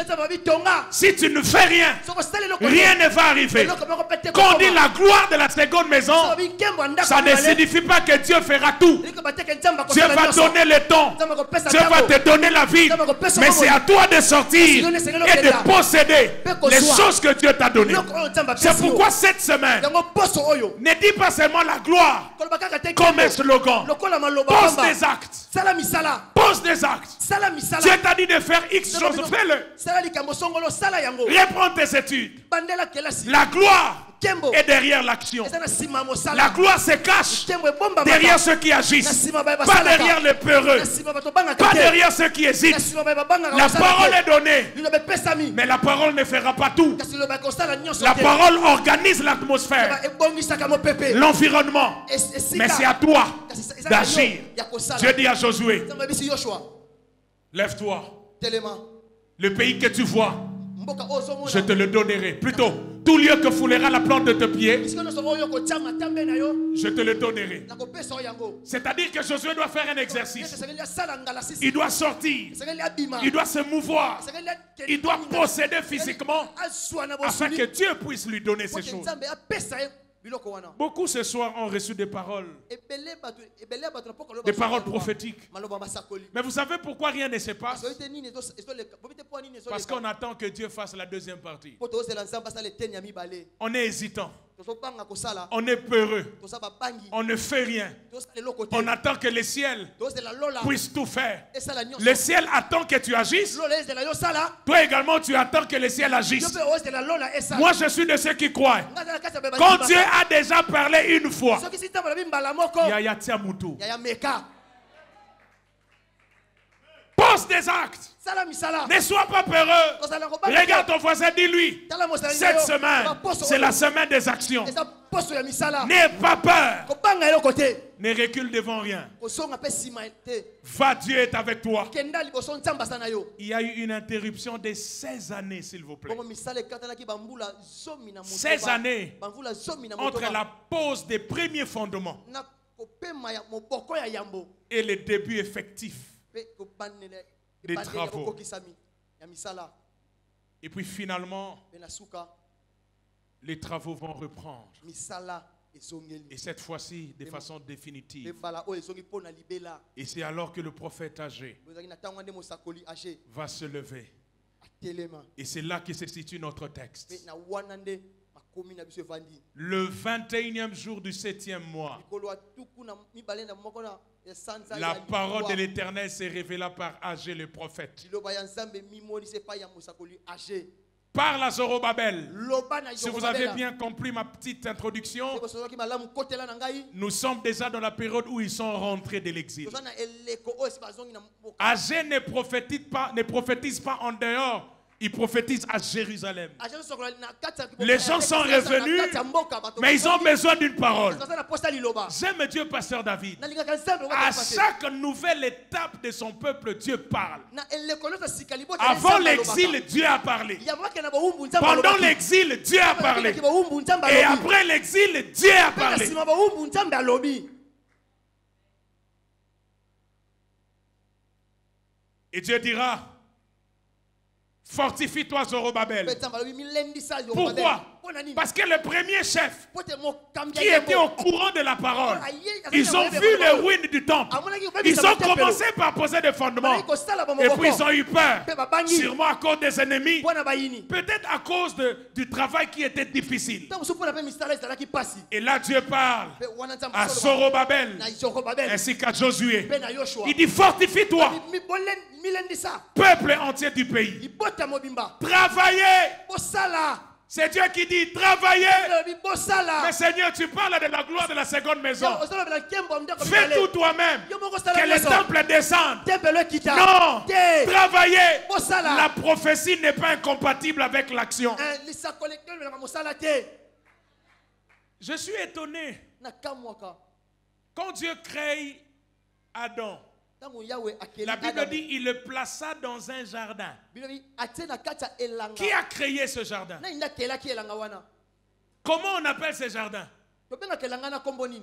si tu ne fais rien, rien ne va arriver. Quand on dit la gloire de la seconde maison, ça ne signifie pas que Dieu fera tout. Dieu va donner le temps. Dieu va te donner la vie. Mais c'est à toi de sortir et de posséder les choses que Dieu t'a données. C'est pourquoi cette semaine, ne dis pas seulement la gloire comme un slogan. Pose des actes. Pose des actes. Dieu t'a dit de faire X choses, fais-le. Reprends tes études. La gloire est derrière l'action. La gloire se cache derrière ceux qui agissent, pas derrière les peureux, pas derrière ceux qui hésitent. La parole est donnée, mais la parole ne fera pas tout. La parole organise l'atmosphère, l'environnement, mais c'est à toi d'agir. Dieu dit à Josué, lève-toi. Le pays que tu vois, je te le donnerai. Plutôt, tout lieu que foulera la plante de tes pieds, je te le donnerai. C'est-à-dire que Josué doit faire un exercice. Il doit sortir. Il doit se mouvoir. Il doit posséder physiquement afin que Dieu puisse lui donner ces choses. Beaucoup ce soir ont reçu des paroles prophétiques. Mais vous savez pourquoi rien ne se passe? Parce qu'on attend que Dieu fasse la deuxième partie. On est hésitant. On est peureux. On ne fait rien. On attend que le ciel puisse tout faire. Le ciel attend que tu agisses. Toi également tu attends que le ciel agisse. Moi je suis de ceux qui croient. Quand Dieu a déjà parlé une fois, Yaya Tiamutu, pose des actes. Ne sois pas peureux. Regarde ton voisin, dis-lui, cette semaine, c'est la semaine des actions. N'aie pas peur. Ne recule devant rien. Va, Dieu est avec toi. Il y a eu une interruption de 16 années, s'il vous plaît. 16 années entre la pose des premiers fondements et le début effectif des travaux. Et puis finalement, les travaux vont reprendre. Et cette fois-ci, de façon définitive. Et c'est alors que le prophète âgé va se lever. Et c'est là que se situe notre texte. Le 21e jour du 7e mois, la parole de l'Éternel s'est révélée par Agé le prophète. Parle à Zorobabel. Si vous avez bien compris ma petite introduction, nous sommes déjà dans la période où ils sont rentrés de l'exil. Agé ne prophétise pas en dehors. Il prophétise à Jérusalem. Les gens sont revenus, mais ils ont besoin d'une parole. J'aime Dieu, pasteur David. À chaque nouvelle étape de son peuple, Dieu parle. Avant l'exil, Dieu a parlé. Pendant l'exil, Dieu a parlé. Et après l'exil, Dieu a parlé. Et Dieu dira, fortifie-toi, Zorobabel. Pourquoi? Parce que le premier chef qui était au courant de la parole, ils ont vu les ruines du temple. Ils ont commencé par poser des fondements. Et puis ils ont eu peur. Sûrement à cause des ennemis. Peut-être à cause du travail qui était difficile. Et là Dieu parle à Zorobabel ainsi qu'à Josué. Il dit fortifie-toi, peuple entier du pays. Travaillez. C'est Dieu qui dit travaillez. Mais Seigneur, tu parles de la gloire de la seconde maison. Fais tout toi-même. Que le temple descende. Non. Travaillez. La prophétie n'est pas incompatible avec l'action. Je suis étonné Quand Dieu crée Adam, la Bible dit il le plaça dans un jardin. Qui a créé ce jardin? Comment on appelle ce jardin?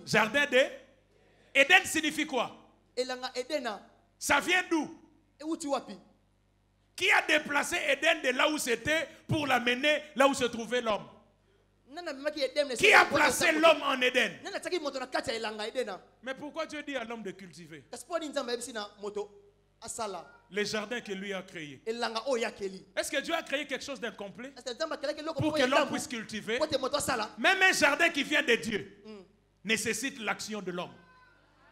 Jardin d'Éden. Éden signifie quoi? Ça vient d'où? Qui a déplacé Éden de là où c'était pour l'amener là où se trouvait l'homme? Qui a placé l'homme en Éden? Mais pourquoi Dieu dit à l'homme de cultiver les jardins que lui a créés? Est-ce que Dieu a créé quelque chose d'incomplet pour que l'homme puisse cultiver? Même un jardin qui vient de Dieu nécessite l'action de l'homme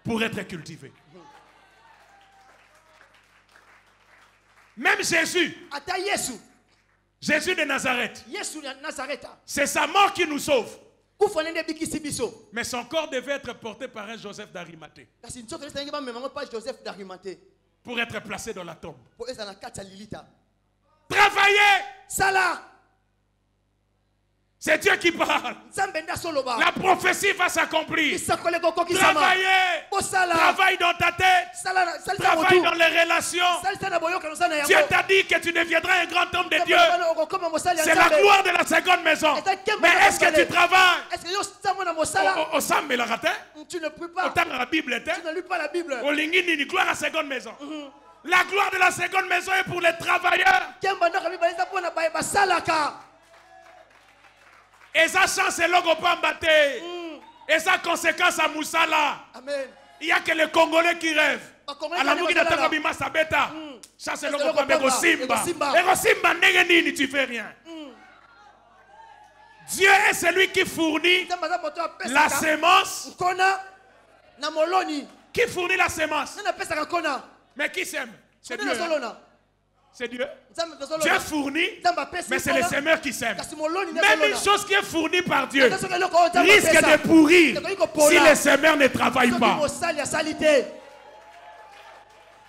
pour être cultivé. Même Jésus de Nazareth, c'est sa mort qui nous sauve. Mais son corps devait être porté par un Joseph d'Arimathée pour être placé dans la tombe. Travaillez! C'est Dieu qui parle. La prophétie va s'accomplir. Travaillez. Travaille dans ta tête. Travaille dans les relations. Dieu t'a dit que tu deviendras un grand homme de Dieu. C'est la gloire de la seconde maison. Mais est-ce que tu travailles? Au Sam la raté? Tu ne pries pas. La Bible. Tu ne lis pas la Bible. Au Lingini, gloire à la seconde maison. La gloire de la seconde maison est pour les travailleurs. Et ça chance est logo pambaté. Et ça conséquence à Moussala. Amen. Il n'y a que les Congolais qui rêvent. À la mouki de Takabima Sabeta. Ça c'est logo pambaté. Et Rosimba Nengenini, tu fais rien. Dieu est celui qui fournit la sémence. Qui fournit la sémence? Mais qui sème? C'est Dieu. C'est Dieu. Dieu fournit, mais c'est les semeurs qui sèment. Même une chose qui est fournie par Dieu risque de pourrir si les semeurs ne travaillent pas.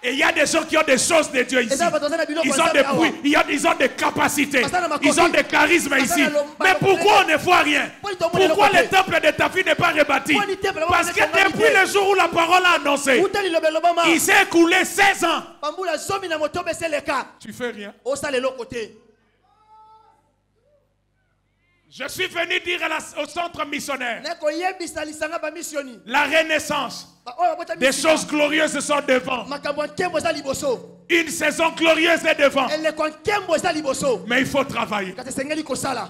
Et il y a des gens qui ont des choses de Dieu ici. Ils ont des capacités. Ils ont des charismes ici. Mais pourquoi on ne voit rien? Pourquoi le temple de ta fille n'est pas rebâti? Parce que depuis le jour où la parole a annoncé, il s'est écoulé 16 ans. Tu fais rien. Je suis venu dire au centre missionnaire, la renaissance, des choses glorieuses sont devant. Une saison glorieuse est devant. Mais il faut travailler.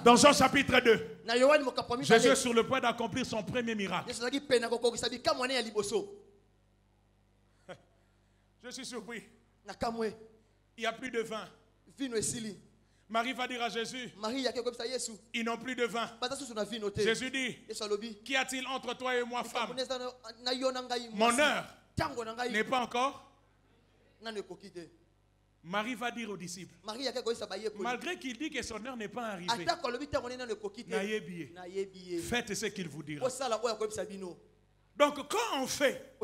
Dans Jean chapitre 2, Jésus est sur le point d'accomplir son premier miracle. Je suis surpris. Il n'y a plus de vin. Marie va dire à Jésus, ils n'ont plus de vin. Jésus dit, qu'y a-t-il entre toi et moi, femme? Mon heure n'est pas encore. Marie va dire aux disciples, malgré qu'il dit que son heure n'est pas arrivée, faites ce qu'il vous dira. Donc quand on fait,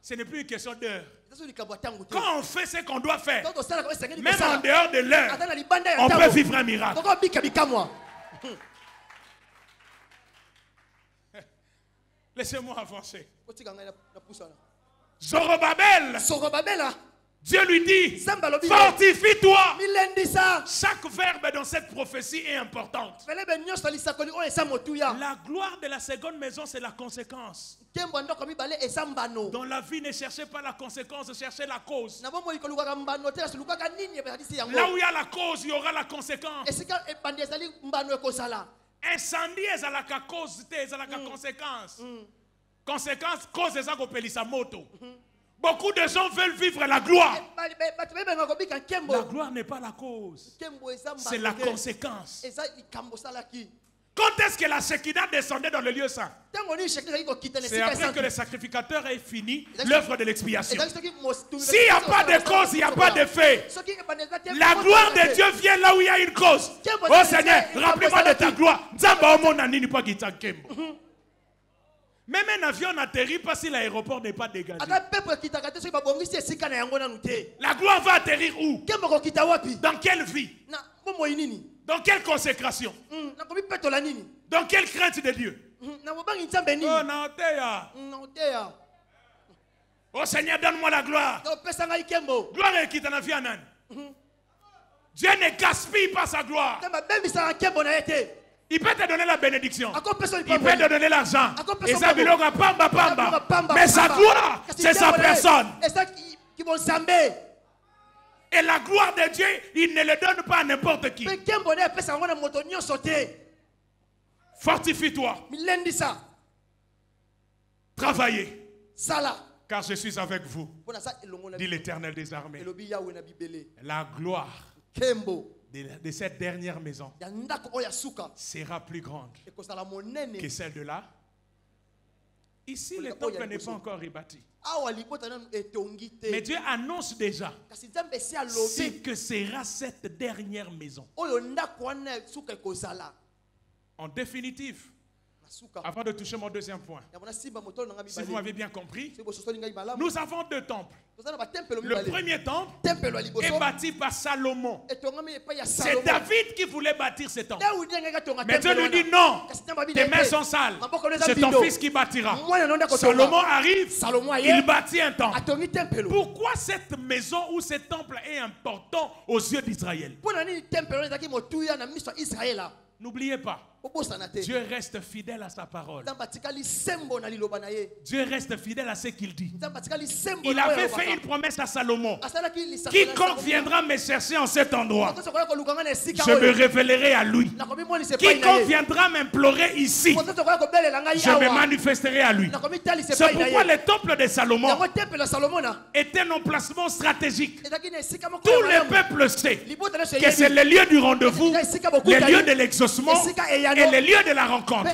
ce n'est plus une question d'heure. Quand on fait ce qu'on doit faire, même en dehors de l'heure, on peut vivre un miracle. Laissez-moi avancer. Zorobabel, Dieu lui dit, fortifie-toi. Chaque verbe dans cette prophétie est importante. La gloire de la seconde maison, c'est la conséquence. Dans la vie, ne cherchez pas la conséquence, cherchez la cause. Là où il y a la cause, il y aura la conséquence. Incendie est la cause, c'est la conséquence. Conséquence, cause est la moto. Beaucoup de gens veulent vivre la gloire. La gloire n'est pas la cause, c'est la conséquence. Quand est-ce que la Shekinah descendait dans le lieu saint? C'est après que le sacrificateur ait fini l'œuvre de l'expiation. S'il n'y a pas de cause, il n'y a pas de fait. La gloire de Dieu vient là où il y a une cause. Oh Seigneur, rappelez-moi de ta gloire. Même un avion n'atterrit pas si l'aéroport n'est pas dégagé. La gloire va atterrir où? Dans quelle vie? Dans quelle consécration? Dans quelle crainte de Dieu? Oh, naoteya. Oh Seigneur, donne-moi la gloire. Gloire est qui t'en a fait un. Dieu ne gaspille pas sa gloire. Il peut te donner la bénédiction. Il peut te donner l'argent. Et ça, mais sa gloire, c'est sa personne. Et la gloire de Dieu, il ne le donne pas à n'importe qui. Fortifie-toi. Travaillez. Car je suis avec vous, dit l'Éternel des armées. La gloire de cette dernière maison sera plus grande que celle de là. Ici, le temple n'est pas encore rebâti. Mais Dieu annonce déjà ce que sera cette dernière maison. En définitive, avant de toucher mon deuxième point, si vous m'avez bien compris, nous avons deux temples. Le premier temple est bâti par Salomon. C'est David qui voulait bâtir ce temple. Mais Dieu lui dit non, tes mains sont sales. C'est ton fils qui bâtira. Salomon arrive, il bâtit un temple. Pourquoi cette maison ou ce temple est important aux yeux d'Israël? N'oubliez pas, Dieu reste fidèle à sa parole. Dieu reste fidèle à ce qu'il dit. Il avait fait une promesse à Salomon. Quiconque viendra me chercher en cet endroit, je me révélerai à lui. Quiconque viendra m'implorer ici, je me manifesterai à lui. C'est pourquoi le temple de Salomon était un emplacement stratégique. Tout le peuple sait que c'est le lieu du rendez-vous, le lieu de l'exaucement et le lieu de la rencontre.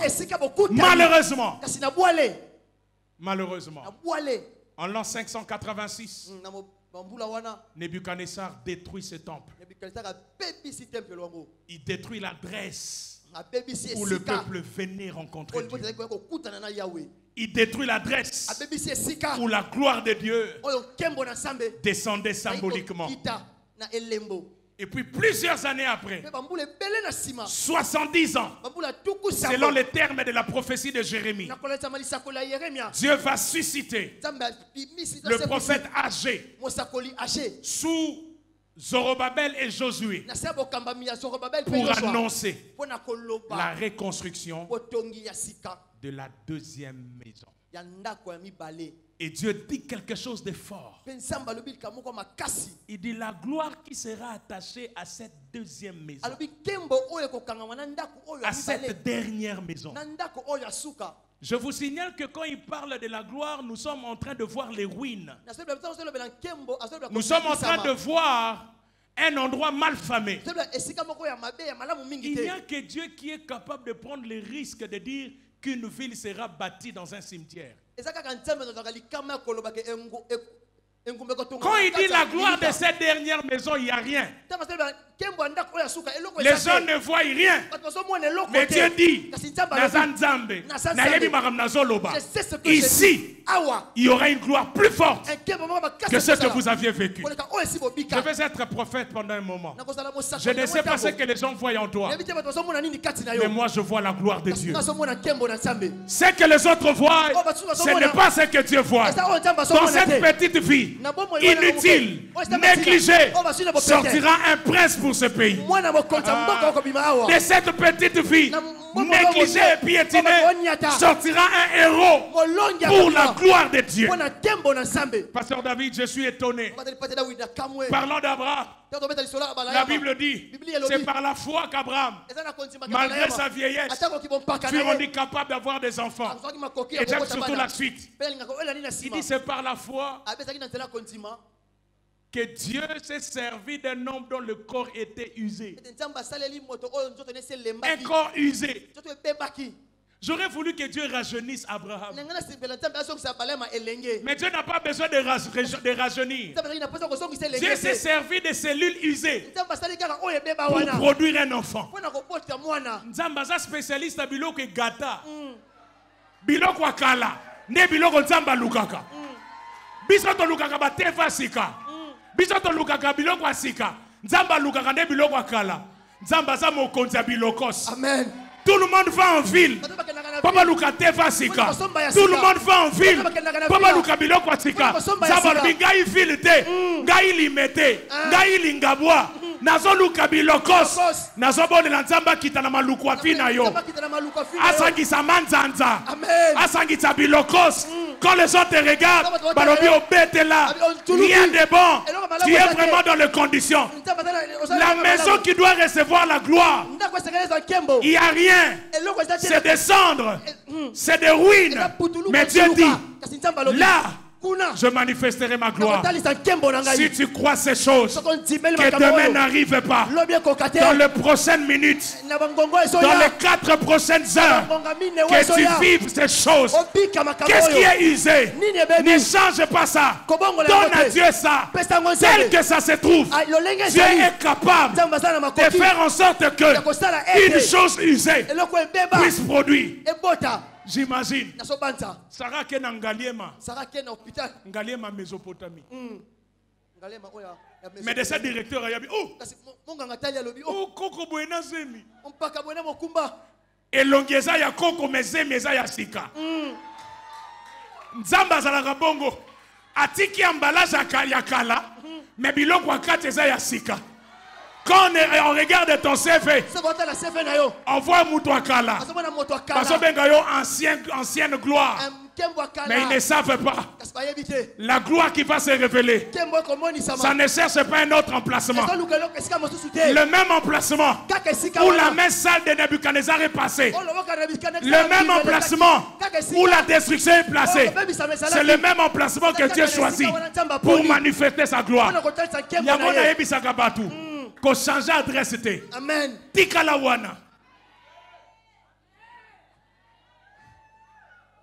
Malheureusement, en l'an 586, Nebuchadnezzar détruit ce temple. Il détruit l'adresse où le peuple venait rencontrer Dieu. Il détruit l'adresse où la gloire de Dieu descendait symboliquement. Et puis plusieurs années après, 70 ans, selon les termes de la prophétie de Jérémie, Dieu va susciter le prophète âgé sous Zorobabel et Josué pour annoncer la reconstruction de la deuxième maison. Et Dieu dit quelque chose de fort. Il dit la gloire qui sera attachée à cette deuxième maison, à cette dernière maison. Je vous signale que quand il parle de la gloire, nous sommes en train de voir les ruines. Nous sommes en train de voir un endroit mal famé. Il n'y a que Dieu qui est capable de prendre le risque de dire qu'une ville sera bâtie dans un cimetière. Quand il dit la gloire de cette dernière maison, il n'y a rien. Les gens ne voient rien. Mais Dieu dit, ici, il y aura une gloire plus forte que ce que vous aviez vécu. Je vais être prophète pendant un moment. Je ne sais pas ce que les gens voient en toi, mais moi je vois la gloire de Dieu. Ce que les autres voient, ce n'est pas ce que Dieu voit. Dans cette petite vie inutile, négligée, sortira un prince pour ce pays. De cette petite vie négligée et piétinée, sortira un héros pour la gloire de Dieu. Pasteur David, je suis étonné. Parlant d'Abraham, la Bible dit, c'est par la foi qu'Abraham, malgré sa vieillesse, fut rendu capable d'avoir des enfants. Et j'aime surtout la suite. Il dit, c'est par la foi que Dieu s'est servi d'un homme dont le corps était usé. Un corps usé. J'aurais voulu que Dieu rajeunisse Abraham. Mais Dieu n'a pas besoin de rajeunir. Dieu s'est servi de cellules usées pour produire un enfant. Nzambaza spécialiste à biloko gata. Biloko akala. Ne biloko nzamba lukaka. Bisoto lukaka ba tefa sika. Bisoto lukaka biloko asika. Nzamba lukaka ne biloko akala. Nzambaza mokonzi ya bilokos. Amen. Tout le monde va en ville. Papa Lukate va sika. Tout le monde va en ville. Papa Lukabilo kwa sika. Zabalbi ngai ville te. Ngai limete. Ngai lingabwa. Nazo Lukabilo kos. Nazo bone lanzamba kita na malukwa fina yo. Asangi samanzanza. Asangi tabilokos. Quand les gens te regardent, balobi obete là. Rien de bon. Tu es vraiment dans les conditions. La maison qui doit recevoir la gloire. Il n'y a rien. C'est des cendres. C'est des ruines. Mais Dieu dit, là, je manifesterai ma gloire. Si tu crois ces choses, que demain n'arrive pas, dans les prochaines minutes, dans les 4 prochaines heures, que tu vives ces choses. Qu'est-ce qui est usé? Ne change pas ça. Donne à Dieu ça. Tel que ça se trouve, Dieu est capable de faire en sorte que une chose usée puisse produire. J'imagine. Sarah qui est dans Ngaliema. Ngaliema, Mésopotamie. Médecin directeur a dit, oh, Koko Buena Zemi. Et l'ongeza ya Koko Meza ya Sika. Nzamba Zalaka Bongo. Atiki emballage ya Kala. Mais biloko wakati eza ya Sika. Quand on regarde ton CV, on voit Moutouakala. Parce que ancienne gloire. Mais ils ne savent pas. La gloire qui va se révéler, ça ne cherche pas un autre emplacement. Le même emplacement où la même salle de Nebuchadnezzar est passée. Le même emplacement où la destruction est placée. C'est le même emplacement que Dieu choisit pour manifester sa gloire. Qu'on change d'adresse. Amen. Tikalawana.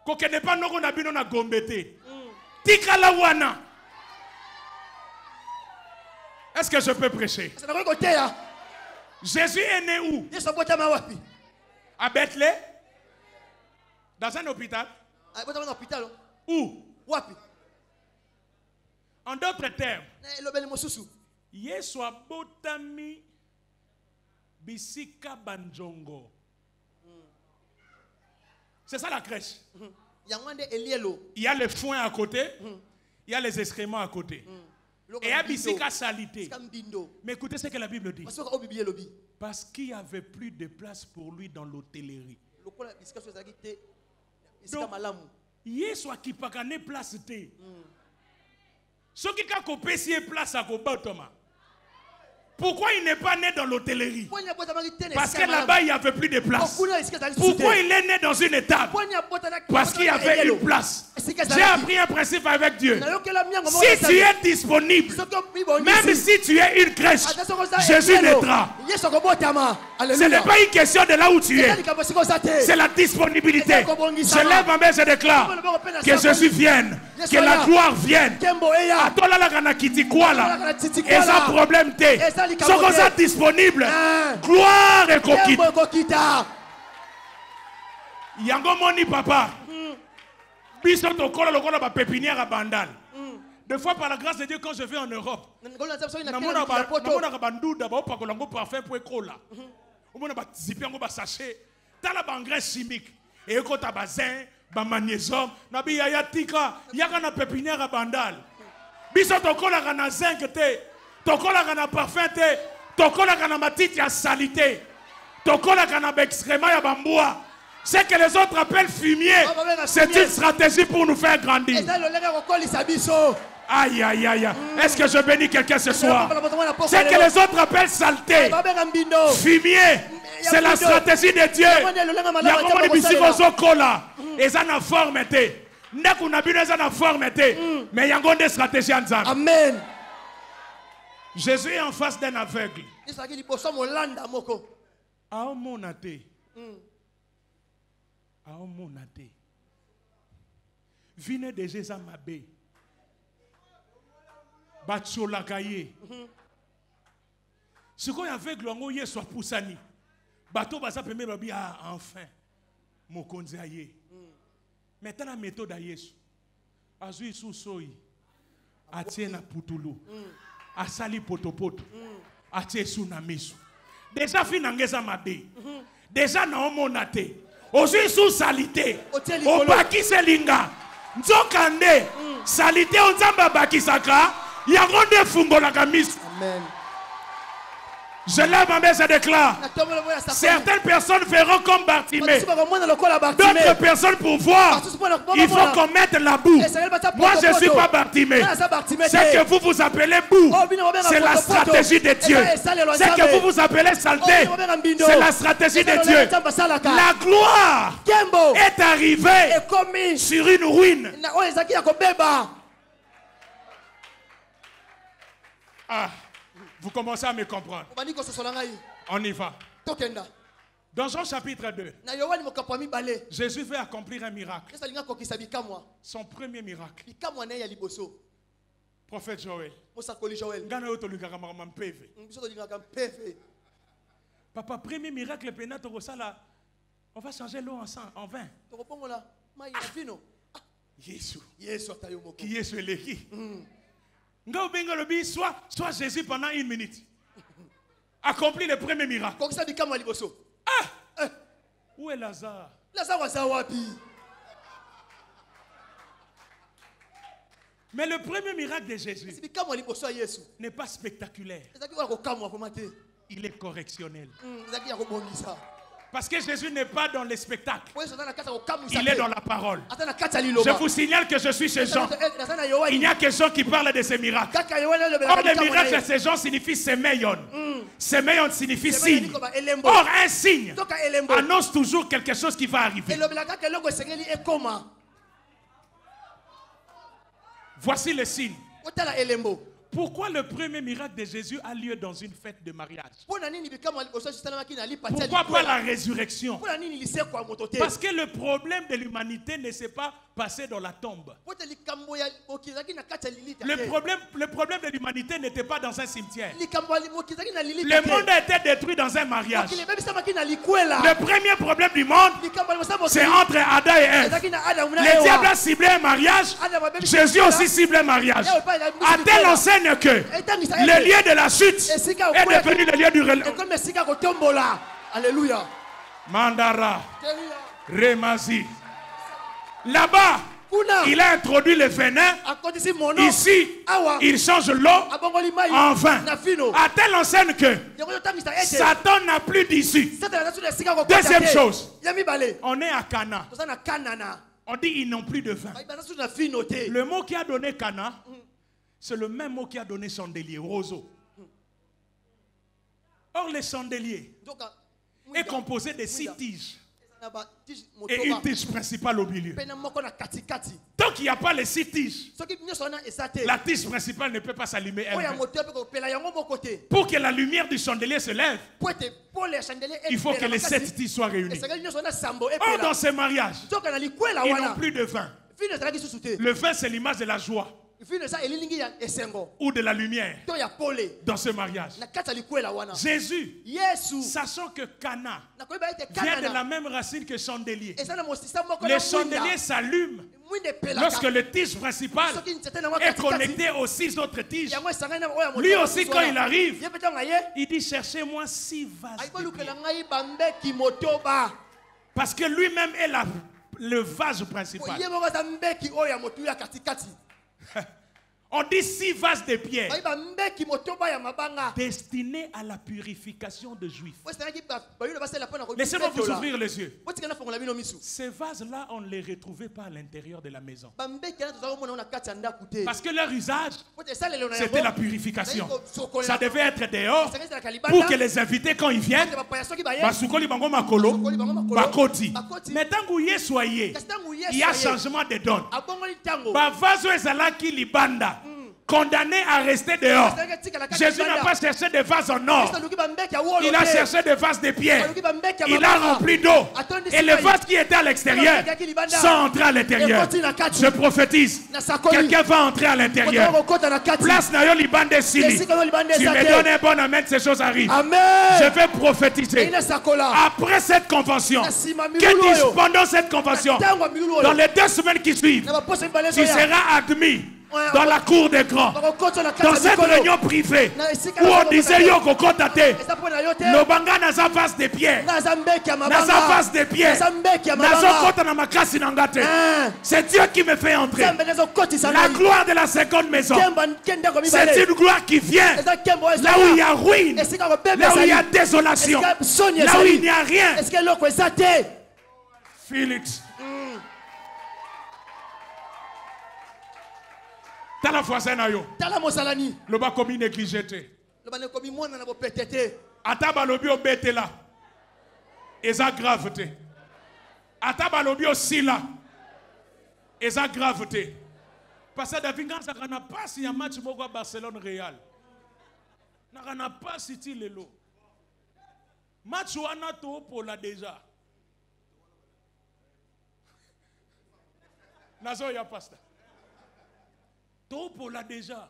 Qu'on ne pas nous qu'on a bien na gombete. Tikalawana. Est-ce que je peux prêcher? Jésus est né où? À Bethléem? Dans un hôpital? Où? En d'autres termes, Yeswa botami bisika banjongo. C'est ça la crèche. Il y a le foin à côté, il y a les excréments à côté. Et il y a bisika salité. Mais écoutez ce que la Bible dit. Parce qu'il n'y avait plus de place pour lui dans l'hôtellerie. Donc, Yeswa qui pas gagné place té. Ce qui a coupé si place à Kobotoma. Pourquoi il n'est pas né dans l'hôtellerie? Parce que là-bas, il n'y avait plus de place. Pourquoi il est né dans une étape? Parce qu'il y avait une place. J'ai appris un principe avec Dieu. Si tu es disponible, même si tu es une crèche, Jésus naîtra. Ce n'est pas une question de là où tu es. C'est la disponibilité. Je lève ma main, je déclare que Jésus vienne. Que la gloire vienne. À toi là, et ça problème t'es. Ce qu'on est disponible. Gloire et coquita. Yango moni papa. Biso to kola lokola ba pépinière à Bandal. Des fois par la grâce de Dieu quand je vais en Europe. Namona bandu d'abord pas kolango parfum pour kola. Omona ba zipi ngo ba sachet. Tala ba engrais chimique. Et ko ta bazin, ba magnésium, na bi ya tika, yaka na pépinière à Bandal. Biso to kola na zinc te. Tokola kana parfum te, tokola kana matiti ya salité, tokola kana excrément ya bamboua. Ce que les autres appellent fumier, c'est une stratégie pour nous faire grandir. Aïe aïe aïe. Est-ce que je bénis quelqu'un ce soir? Ce que les autres appellent saleté, fumier, c'est la stratégie de Dieu. Il y a comment les bisous kola, et ça n'a forme té. Nekuna bine ça n'a forme té. Mais il y a une stratégie en Zambie. Amen. Jésus est en face d'un aveugle. Aomonate. Aomonate. Vine de Jésus Mabé. Batsolakaye. Ce qu'on est aveugle, on y est soit poussani. Bateau basa peme babi enfin. Mokonzi aye. Maintenant la méthode à Yesu. Azui sous soyi. Atiena putulu. Asali potopoto. Atie sunamisu. Déjà finangeza mabe. Déjà, non, mon athée. Aussi sous salité. Au baki selinga. Nzokande. Salité, on zamba baki saka. Yaronde fungo la gamis. Amen. Je lève ma main et je déclare. Certaines personnes feront comme Bartimée. D'autres personnes pour voir. Il faut qu'on mette la boue. Moi je ne suis pas Bartimée. C'est que vous vous appelez boue. C'est la stratégie de Dieu. C'est que vous vous appelez saleté. C'est la stratégie de Dieu. La gloire est arrivée sur une ruine. Ah. Vous commencez à me comprendre. On y va. Dans Jean chapitre 2, Jésus veut accomplir un miracle. Son premier miracle. Prophète Joël. Papa, premier miracle, on va changer l'eau en vin. Jésus. Qui est celui-ci? Soit Jésus pendant 1 minute. Accomplit le premier miracle. Ah! Où est Lazare? Mais le premier miracle de Jésus n'est pas spectaculaire. Il est correctionnel. Parce que Jésus n'est pas dans les spectacles. Il est dans la parole. Je vous signale que je suis chez Jean. Il n'y a que Jean qui parle de ces miracles. Or, les miracles de ces gens signifient séméon. Séméon signifie signe. Or, un signe annonce toujours quelque chose qui va arriver. Voici le signe. Pourquoi le premier miracle de Jésus a lieu dans une fête de mariage? Pourquoi pas la résurrection? Parce que le problème de l'humanité ne s'est pas passé dans la tombe. Le problème de l'humanité n'était pas dans un cimetière. Le monde a été détruit dans un mariage. Le premier problème du monde, c'est entre Adam et Ève. Le diable a ciblé un mariage. Jésus aussi ciblé un mariage. À telle enseigne que le lieu de la chute est devenu le lieu du relais. Alléluia. Mandara. Remazi. Là-bas, il a introduit le venin. Ici, il change l'eau en vin. À telle enseigne que Satan n'a plus d'issue. Deuxième chose, on est à Cana. On dit ils n'ont plus de vin. Le mot qui a donné Cana, c'est le même mot qui a donné chandelier, roseau. Or, le chandelier est composé de 6 tiges. Et une tige principale au milieu. Tant qu'il n'y a pas les 6 tiges, la tige principale ne peut pas s'allumer elle-même. Pour que la lumière du chandelier se lève, il faut que les 7 tiges soient réunies. Or, dans ces mariages, ils n'ont plus de vin. Le vin, c'est l'image de la joie ou de la lumière dans ce mariage. Jésus, sachant que Cana vient de la même racine que chandelier, le chandelier s'allume lorsque le tige principal est connecté aux 6 autres tiges. Lui aussi, quand il arrive, il dit: cherchez-moi 6 vases de pierre. Parce que lui-même est le vase principal. On dit 6 vases de pierre destinés à la purification de juifs. Laissez-moi vous ouvrir les yeux. Ces vases-là, on ne les retrouvait pas à l'intérieur de la maison. Parce que leur usage, c'était la purification. Ça devait être dehors pour que les invités, quand ils viennent, mais tant que vous soyez, il y a changement de donne. Condamné à rester dehors. Jésus n'a pas cherché des vases en or. Il a cherché des vases de pierre. Il a rempli d'eau. Et les vases qui étaient à l'extérieur sont entrés à l'intérieur. Je prophétise. Quelqu'un va entrer à l'intérieur. Place Nayo Libande Sili. Tu me donnes un bon amen, ces choses arrivent. Je vais prophétiser. Après cette convention, que dis-je pendant cette convention? Dans les 2 semaines qui suivent, tu seras admis dans la cour des grands, dans cette réunion privée où on disait Yoko Kotate, Lobanga na naza vase de pierre, naza vase de pierre, naza kota na makasi na ngate. C'est Dieu qui me fait entrer. La gloire de la seconde maison, c'est une gloire qui vient là où il y a ruine, là où il y a désolation, là où il n'y a rien. Félix. Tala voisin na yo. Tala mosalani. Loba komi négligé te. Loba ne komi mwana na bo petete. Ata balobi obete la. Eza grave te. Ata balobi aussi là. Eza grave te. Parce que David Ganza kana pas ya match moko Barcelone Real. Na kana pas ti lelo. Match wana to pola déjà. Nazo ya pasta. Topo là déjà.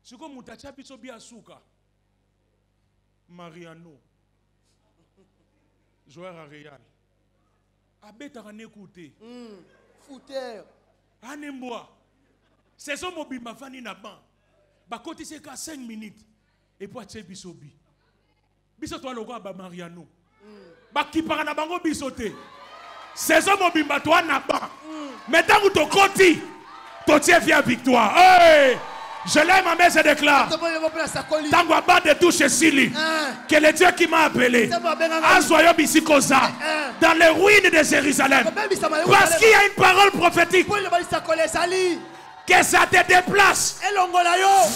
C'est comme Moutacha Pisobi Asuka. Mariano. Joueur à Real. Abeta à écouter. Footeur. Anemboa. C'est son mobile fani na ban. Ba côté c'est qu'à 5 minutes. Et puis tu Bisobi. Biso toi logo ba Mariano. Ba qui para na bango bisoté. C'est son mobile toi na ban. Maintenant vous to côté. Ton Dieu vient victoire. Hey! Je l'aime, ma mère se déclare. Tango bat de touche Sili. Que le Dieu qui m'a appelé. Azoyo Bisikoza. Dans les ruines de Jérusalem. Parce qu'il y a une parole prophétique. Que ça te déplace.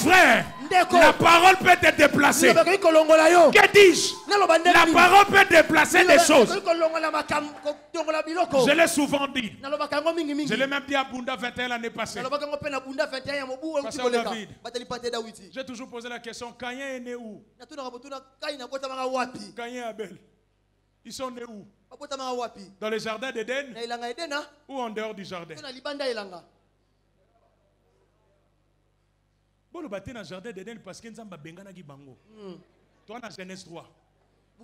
Frère, la parole peut te déplacer. Que dis-je? La parole peut déplacer des choses. Je l'ai souvent dit. Je l'ai même dit à Bunda 21 l'année passée. Pasteur David, j'ai toujours posé la question, Caïn est né où? Caïn et Abel, ils sont nés où? Dans le jardin d'Éden ou en dehors du jardin? Bon, le bâti dans le jardin d'Éden parce qu'il y a un bengana qui bango. Toi, dans Genèse 3.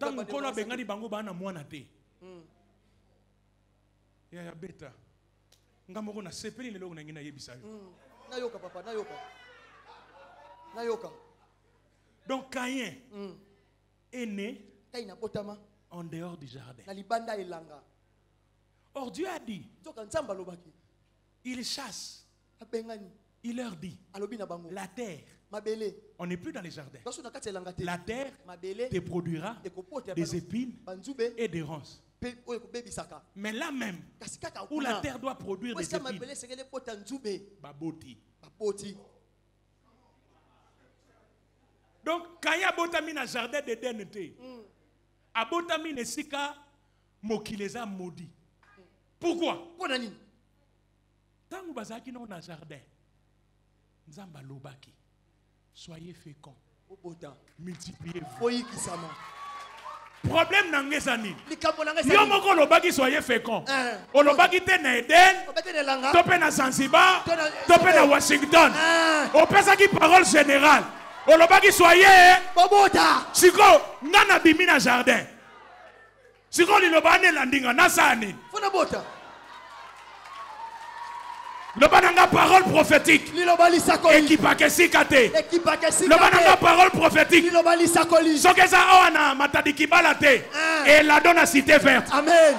Tant que tu as bengana qui bango, tu as un té. Il y a bêta. Ngamoko na sepeli le logo na ngina yebisayo. Nayoka papa, nayoka. Nayoka. Donc Caïn est né en dehors du jardin. Or Dieu a dit, il chasse. Il leur dit, la terre, on n'est plus dans les jardins. La terre te produira des épines et des ronces. Mais là même, où la terre doit produire des épines, baboti. Donc, quand il y a botami dans le jardin d'Éden, a botami nesika mokileza maudit. Pourquoi? Tant que vous avez dans le jardin, Nzamba lobaki, soyez féconds, multipliez-vous. Problème n'angezani. Yo moko lobaki soyez féconds. O lobaki te na Eden, topé na Zanzibar, topé na Washington. O pesa ki parole générale. O lobaki soyez bobota. Siko ngana bimi na jardin. Siko li lobane landinga na sani. Funa bota. Le bananga parole prophétique. Ekipakesi kate. Le bananga parole prophétique. Sokeza oana matadiki balate. Et la donne à cité verte. Amen.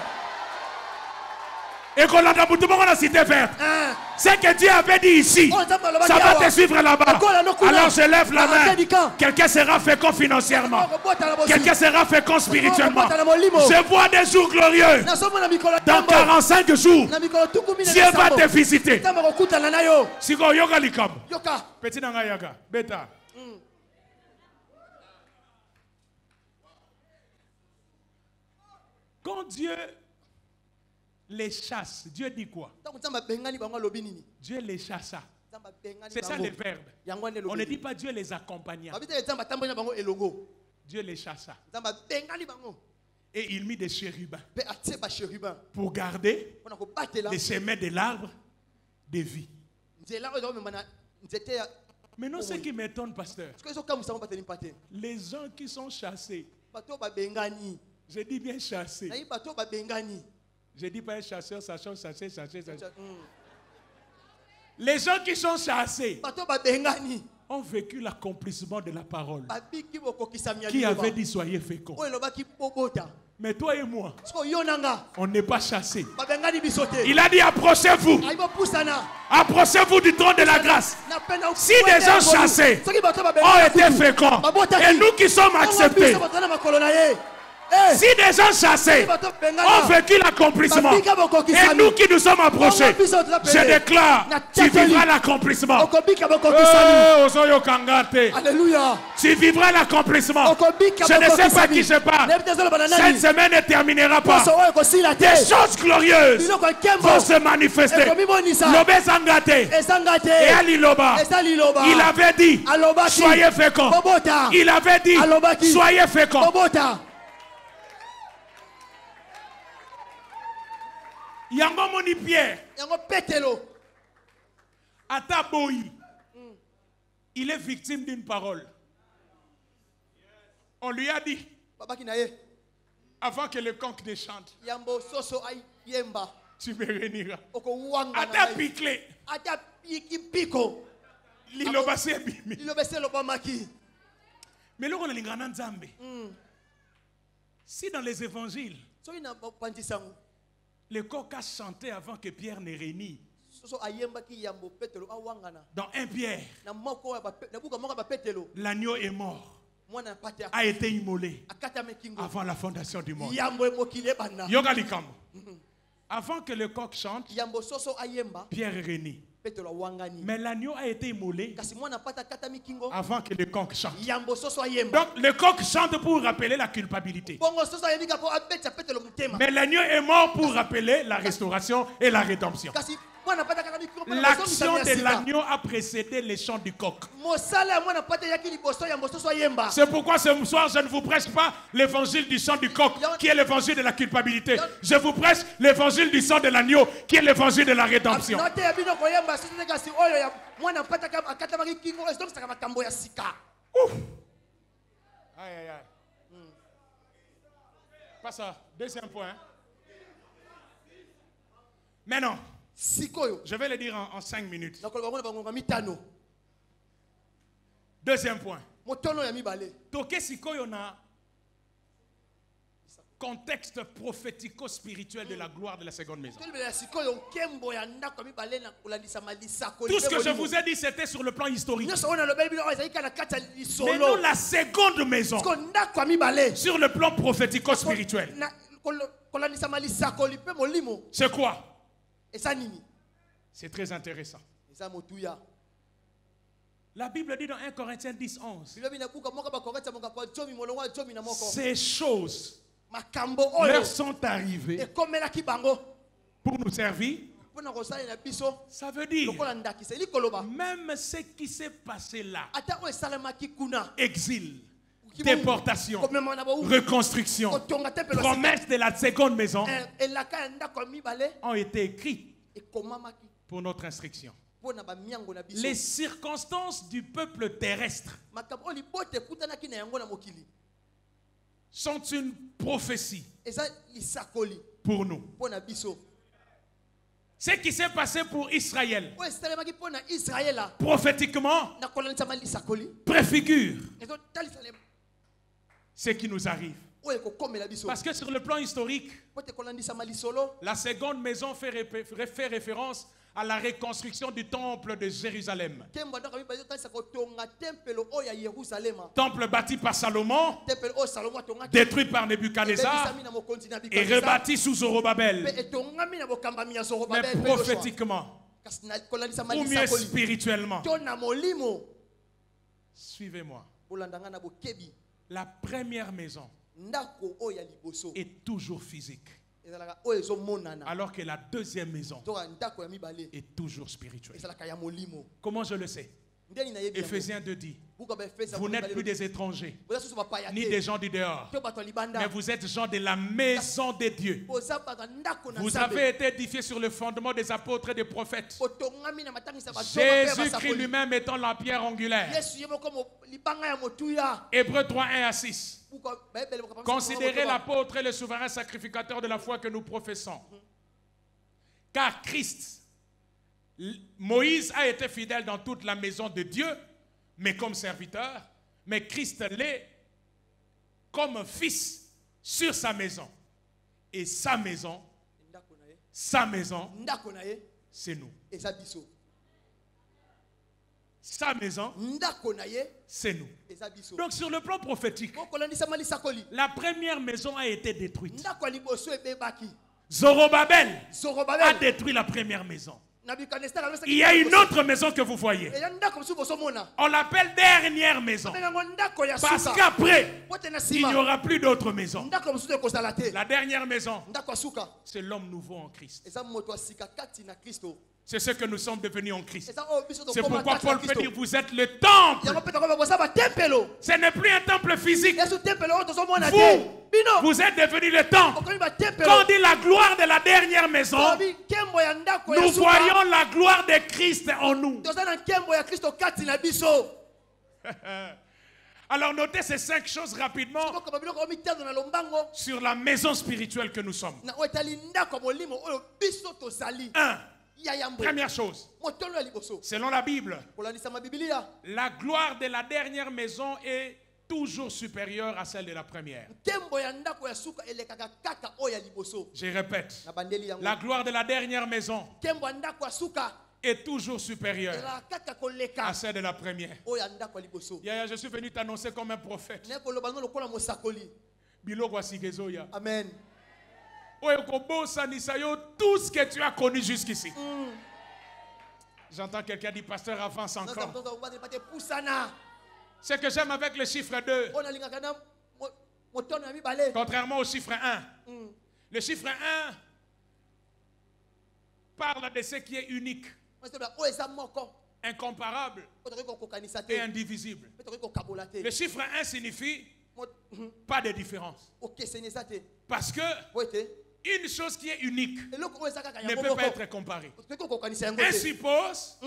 Et qu'on l'a dans la cité verte. Ce que Dieu avait dit ici, ça va te suivre là-bas. Alors je lève la main. Quelqu'un sera fécond financièrement. Quelqu'un sera fécond spirituellement. Je vois des jours glorieux. Dans 45 jours, Dieu va te visiter. Siko yoga likam. Petit nanga yaga. Beta. Quand Dieu les chasse, Dieu dit quoi? Dieu les chassa. C'est ça le verbe. On ne dit pas Dieu les accompagna. Dieu les chassa. Et il mit des chérubins pour garder les chemins de l'arbre de vie. Maintenant, ce qui m'étonne, pasteur, les gens qui sont chassés, je dis bien chassés. Je dis pas un chasseur, sachant chasser. Les gens qui sont chassés, ont vécu l'accomplissement de la parole qui avait dit soyez féconds. Mais toi et moi, on n'est pas chassés. Il a dit approchez-vous. Approchez-vous du trône de la grâce. Si des gens chassés ont été féconds, et nous qui sommes acceptés, si des gens chassés ont vécu l'accomplissement, et nous qui nous sommes approchés, je déclare, tu vivras l'accomplissement. Alléluia. Tu vivras l'accomplissement. Je ne sais pas qui je parle. Cette semaine ne terminera pas. Des choses glorieuses vont se manifester. Lobé Zangate et Aliloba, il avait dit soyez féconds. Il avait dit soyez féconds. Yango moni Pierre. Ataboyi. Il est victime d'une parole. On lui a dit, avant que le conque ne chante, tu me réuniras. Ata piqué. L'ilobase bimi. Mais là on a l'ingana nzambe. Si dans les évangiles, le coq a chanté avant que Pierre ne réunisse. Dans 1 Pierre, l'agneau est mort, a été immolé avant la fondation du monde. Avant que le coq chante, Pierre réunit. Mais l'agneau a été immolé avant que le coq chante. Donc le coq chante pour rappeler la culpabilité. Mais l'agneau est mort pour rappeler la restauration et la rédemption. L'action de l'agneau a précédé les chants du coq. C'est pourquoi ce soir je ne vous prêche pas l'évangile du chant du coq qui est l'évangile de la culpabilité. Je vous prêche l'évangile du sang de l'agneau qui est l'évangile de la rédemption. Ouf. Aïe aïe aïe. Pas ça. Deuxième point. Maintenant, je vais le dire en 5 minutes. Deuxième point. Toke sikoyo na contexte prophético-spirituel de la gloire de la seconde maison. Tout ce que je vous ai dit, c'était sur le plan historique. Mais nous, la seconde maison, sur le plan prophético-spirituel, c'est quoi? C'est très intéressant. La Bible dit dans 1 Corinthiens 10, 11, ces choses leur sont arrivées pour nous servir. Ça veut dire, même ce qui s'est passé là, exil, déportation, reconstruction, promesse de la seconde maison, ont été écrites pour notre instruction. Les circonstances du peuple terrestre sont une prophétie pour nous. Ce qui s'est passé pour Israël, prophétiquement, préfigure ce qui nous arrive. Parce que sur le plan historique, la seconde maison fait référence à la reconstruction du temple de Jérusalem. Temple bâti par Salomon, détruit par Nebuchadnezzar et rebâti sous Zorobabel. Mais prophétiquement, ou mieux spirituellement, suivez-moi. La première maison est toujours physique, alors que la deuxième maison est toujours spirituelle. Comment je le sais? Éphésiens 2 dit, vous n'êtes plus des étrangers, ni des gens du dehors, mais vous êtes gens de la maison de Dieu. Vous avez été édifiés sur le fondement des apôtres et des prophètes, Jésus-Christ lui-même étant la pierre angulaire. Hébreux 3, 1 à 6. Considérez l'apôtre et le souverain sacrificateur de la foi que nous professons. Car Christ, Moïse a été fidèle dans toute la maison de Dieu mais comme serviteur, mais Christ l'est comme fils sur sa maison. Et sa maison, c'est nous. Sa maison, c'est nous. Donc sur le plan prophétique, la première maison a été détruite. Zorobabel a détruit la première maison. Il y a une autre maison que vous voyez. On l'appelle dernière maison. Parce qu'après, il n'y aura plus d'autres maisons. La dernière maison, c'est l'homme nouveau en Christ. C'est ce que nous sommes devenus en Christ. C'est pourquoi Paul peut dire, vous êtes le temple. Ce n'est plus un temple physique. Vous êtes devenus le temple. Quand on dit la gloire de la dernière maison, nous voyons la gloire de Christ en nous. Alors notez ces 5 choses rapidement sur la maison spirituelle que nous sommes. 1. Première chose, selon la Bible, la gloire de la dernière maison est toujours supérieure à celle de la première. Je répète, la gloire de la dernière maison est toujours supérieure à celle de la première. Je suis venu t'annoncer comme un prophète. Amen. Tout ce que tu as connu jusqu'ici. J'entends quelqu'un dire, pasteur, avance encore. Ce que j'aime avec le chiffre 2, contrairement au chiffre 1, le chiffre 1 parle de ce qui est unique, incomparable et indivisible. Le chiffre 1 signifie pas de différence. Parce que une chose qui est unique ne peut pas être comparée. On suppose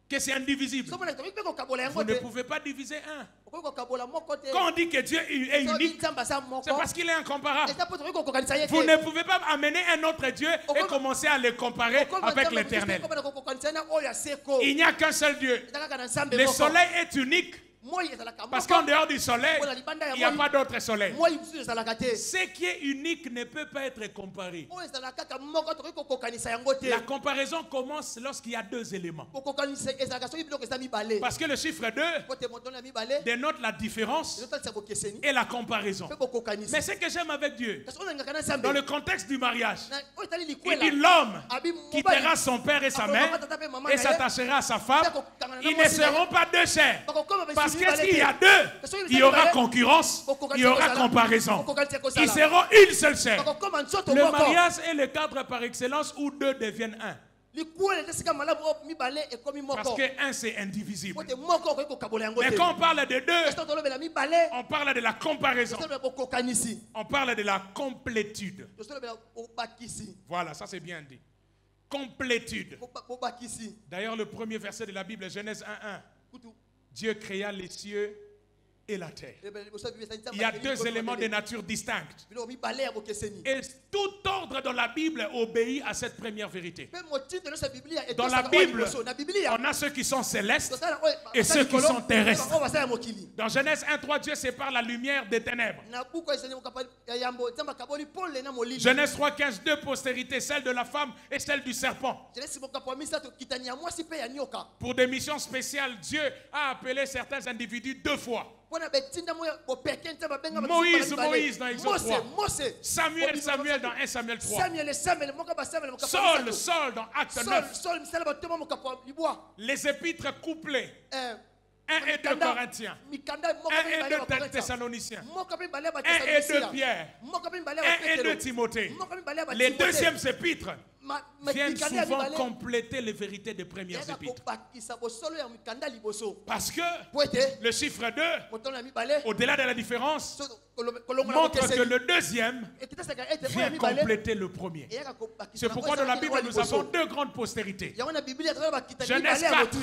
que c'est indivisible. Vous ne pouvez pas diviser un. Quand on dit que Dieu est unique, c'est parce qu'il est incomparable. Vous ne pouvez pas amener un autre Dieu et commencer à le comparer avec l'Éternel. Il n'y a qu'un seul Dieu. Le soleil est unique. Parce qu'en dehors du soleil, il n'y a pas d'autre soleil. Ce qui est unique ne peut pas être comparé. La comparaison commence lorsqu'il y a 2 éléments. Parce que le chiffre 2 dénote la différence et la comparaison. Mais ce que j'aime avec Dieu, dans le contexte du mariage, il dit l'homme quittera son père et sa mère et s'attachera à sa femme. Ils ne seront pas 2 chairs. Parce que s'il y a 2, il y aura concurrence, il y aura comparaison. Ils seront une seule chair. Le mariage est le cadre par excellence où 2 deviennent 1. Parce que 1 c'est indivisible. Mais quand on parle de 2, on parle de la comparaison. On parle de la complétude. Voilà, ça c'est bien dit. Complétude. D'ailleurs, le premier verset de la Bible, Genèse 1:1. Dieu créa les cieux et la terre. Il y a 2 éléments de nature distincte. Et tout ordre dans la Bible obéit à cette première vérité. Dans la Bible, on a ceux qui sont célestes et ceux qui sont terrestres. Dans Genèse 1:3, Dieu sépare la lumière des ténèbres. Genèse 3:15, 2 postérités, celle de la femme et celle du serpent. Pour des missions spéciales, Dieu a appelé certains individus 2 fois. Moïse dans Exode 3. Samuel dans 1 Samuel 3. Saul dans Acte 9. Les épîtres couplées. 1 et 2 Corinthiens, 1 et 2 Thessaloniciens, 1 et 2 Pierre, 1 et 2 Timothée. Les 2e épîtres viennent souvent compléter les vérités des premières épîtres. Parce que le chiffre 2, au-delà de la différence, montre que le 2e vient compléter le premier. C'est pourquoi dans la Bible nous avons 2 grandes postérités. Genèse 4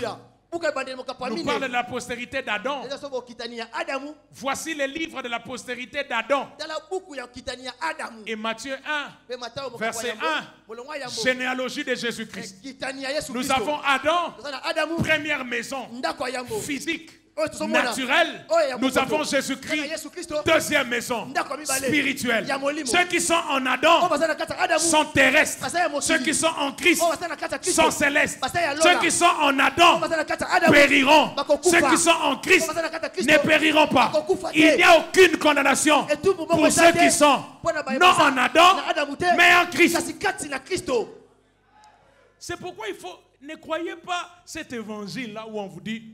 nous parle de la postérité d'Adam. Voici les livres de la postérité d'Adam. Et Matthieu 1, verset 1, généalogie de Jésus-Christ. Nous avons Adam, première maison physique. naturel, nous avons Jésus-Christ, deuxième maison, spirituelle. Ceux qui sont en Adam sont terrestres. Ceux qui sont en Christ sont célestes. Ceux qui sont en Adam périront. Ceux qui sont en Christ ne périront pas. Il n'y a aucune condamnation pour ceux qui sont non en Adam, mais en Christ. C'est pourquoi il faut... Ne croyez pas cet évangile-là où on vous dit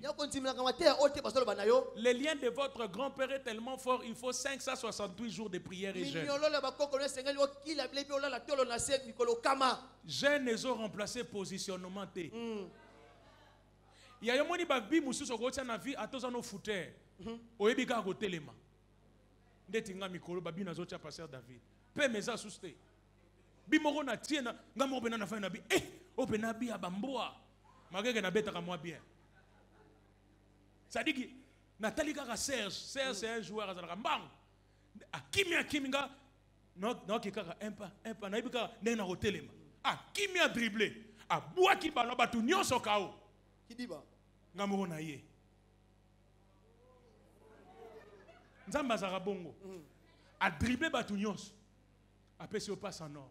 les liens de votre grand-père est tellement fort, il faut 568 jours de prière et jeûne. Jeûne les ont remplacé positionnement. Il y a un moment où il y a vie à tous nos fouteurs. Au Ebika à côté les mains. Ndetinga mikolo babi na zotia pasteur David. Pe meza suste. Bimoro na tiena ngamo bena na fa na bi opena bi abamboa. Magege na beta ka moi bien. Ça dit que Nathalie Kaka Serge c'est un joueur à Mbang. A kimia kiminga non ki kaka impa na ibika na côté les mains. A kimia dribbler. A boa ki balo batu nyonso kao. Kidiba. Ngamo na ye. Nzamba za bongo a dribbler batu nyonso apesi au passe en or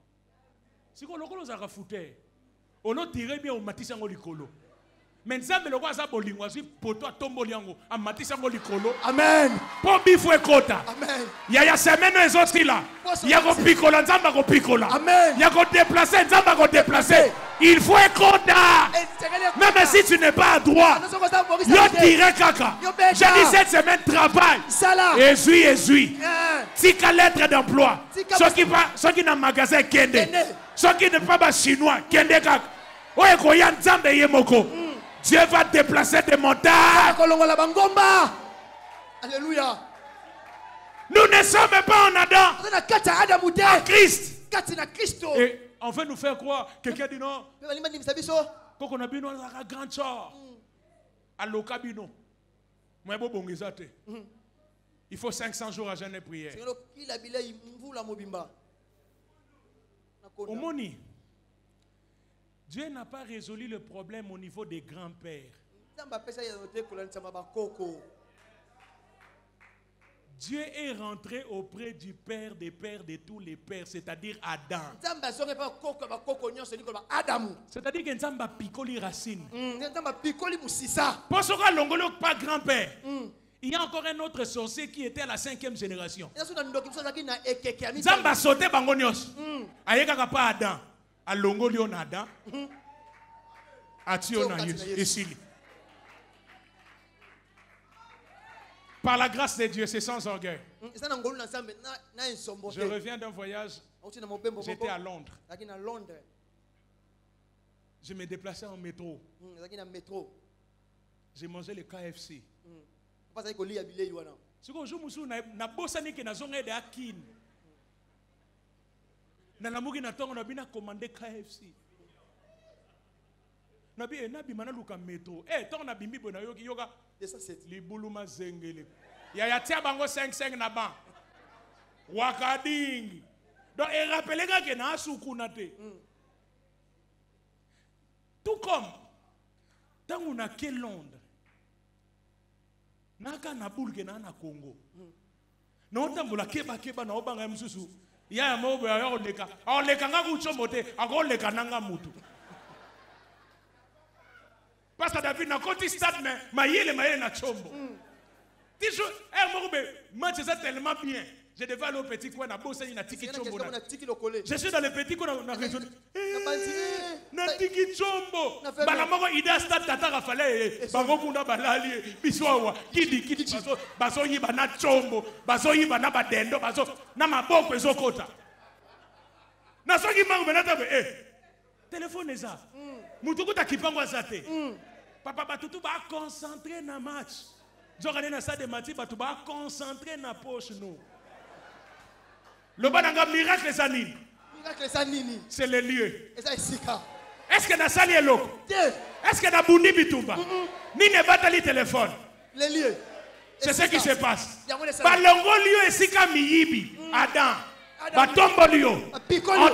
si ko lokolo za ka fouter ono tirer bien au matisa ngo likolo mais nzambe lokwa za bolingwa si poto atomboli yango a matisa ngo likolo amen po bifu ekota amen ya semaine ezoti là ya ko pikola nzamba ko pikola amen ya ko déplacer nzamba ko déplacer il faut ekota même si tu n'es pas à droit yo tirer kaka j'ai dit cette semaine travail esui tika lettre d'emploi ceux qui n'ont magasin kende ceux qui ne pas chinois kende kaka oye ko ya nzambe ye moko Dieu va déplacer des montagnes. Alléluia. Nous ne sommes pas en Adam. En Christ. Et on veut nous faire croire. Quelqu'un dit non. Quand on a bino la grande char. Aloka bino. Moi bon bongisate. Il faut 500 jours à jeûne et prière. Omoni. Dieu n'a pas résolu le problème au niveau des grands-pères. Dieu est rentré auprès du Père des pères de tous les pères, c'est-à-dire Adam. C'est-à-dire que Nzamba pikoli racine. Pour ce que l'ongolo pas grand-père. Il y a encore un autre sorcier qui était à la 5e génération. Nzamba sauté bangonios. Ayeka pas Adam. A longo lionada ationa ici. Par la grâce de Dieu, c'est sans orgueil. Je reviens d'un voyage. J'étais à Londres. Je me déplaçais en métro. J'ai mangé le KFC. Ce que je na bosani ke na zonga de akin. Na lamuki na tongo na bina commandé KFC. Na bi na bi mana luka metro. Tongo na bimbi bona yoki yoga. Li buluma zengele. Ya tia bango 5 na ban. Wakading. Donc et rappelez que na asukuna te. Tout comme tango na ke Londres. Naka na bulke na Congo. Na tambola keba na obanga msusu. Ya mobo ya oleka. Oleka nga kuchombote, akoleka nanga mutu. Pasteur David na koti stade mais mayele na chombo. Tijo mobo match c'est tellement bien. Je devais aller au petit coin na bossa na tiki chombo. Je suis dans le petit coin na région. Na tiki chombo. Bala moko ida stade tata rafale bango kuna balali biswawa kidi baso yiba na chombo baso yiba na badendo baso na maboko ezokota na soki mangu benata téléphone eza mutukuta kipango azate papa batutu ba concentrer na match jokane na stade de mati batu ba concentrer na poche nous le bananga miracle zanini c'est le lieu. Est-ce que na sali eloko? Est-ce que na bundi bitumba? Ni ne batali téléphone. Les lieux. C'est ce qui se passe. Balongo lieu esika miyibi Adam. On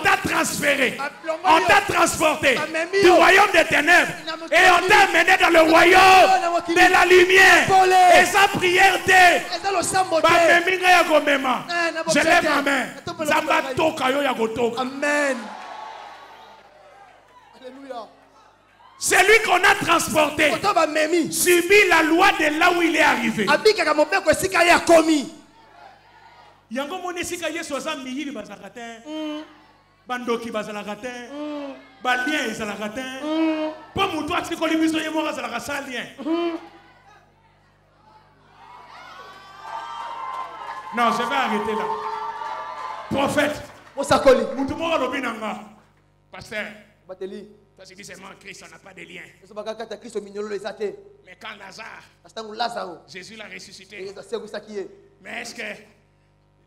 t'a transféré, on t'a transporté du royaume des ténèbres et on t'a amené dans le royaume de la lumière. Et sa prière t'est je lève ma main. Amen. Alléluia. C'est lui qu'on a transporté subit la loi de là où il est arrivé. Yango monesika yesu aza miyili bazalaka te bandoki bazalaka te balien ezalaka te po mutu atikoli biso ye moko azalaka sa lien. Non, je vais arrêter là. Prophète mutu moko alobi na nga pasteur toi tu dis seulement Christ, on n'a pas de lien. Mais quand Lazare, Jésus l'a ressuscité. Mais est-ce que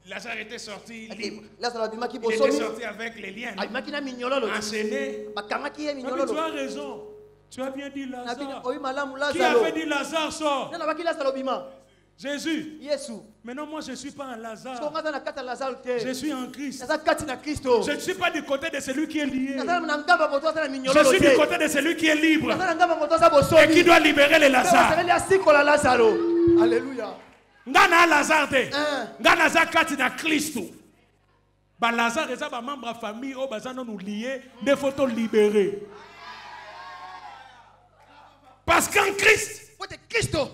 Lazare était sorti libre? Il était sorti avec les liens enchaînés. Tu as raison. Tu as bien dit Lazare. Qui avait dit Lazare sort? Jésus. Maintenant, moi, je ne suis pas un Lazare. Je suis en Christ. Je ne suis pas du côté de celui qui est lié. Je suis du côté de celui qui est libre et qui doit libérer les Lazare. Alléluia. Ngana Lazare te. Ngana za kati na Christ. Ba Lazare eza ba membre de famille o bazana nous lier des photos libérées. Parce qu'en Christ,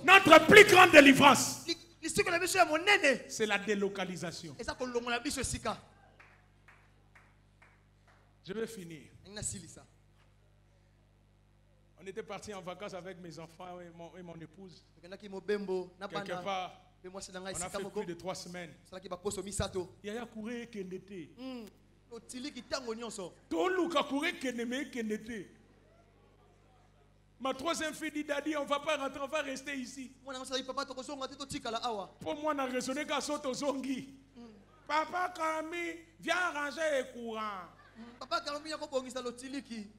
notre plus grande délivrance, c'est la délocalisation. Je vais finir. On était partis en vacances avec mes enfants et mon épouse. Quelque part, on a fait plus de 3 semaines. Il y a couru kendete. Toluka couru kendete. Ma 3e fille dit, Daddy, on ne va pas rentrer, on va rester ici. Pour moi, on a raisonné qu'à sauter zongi. Papa Kami, viens arranger les courants. Papa Kami,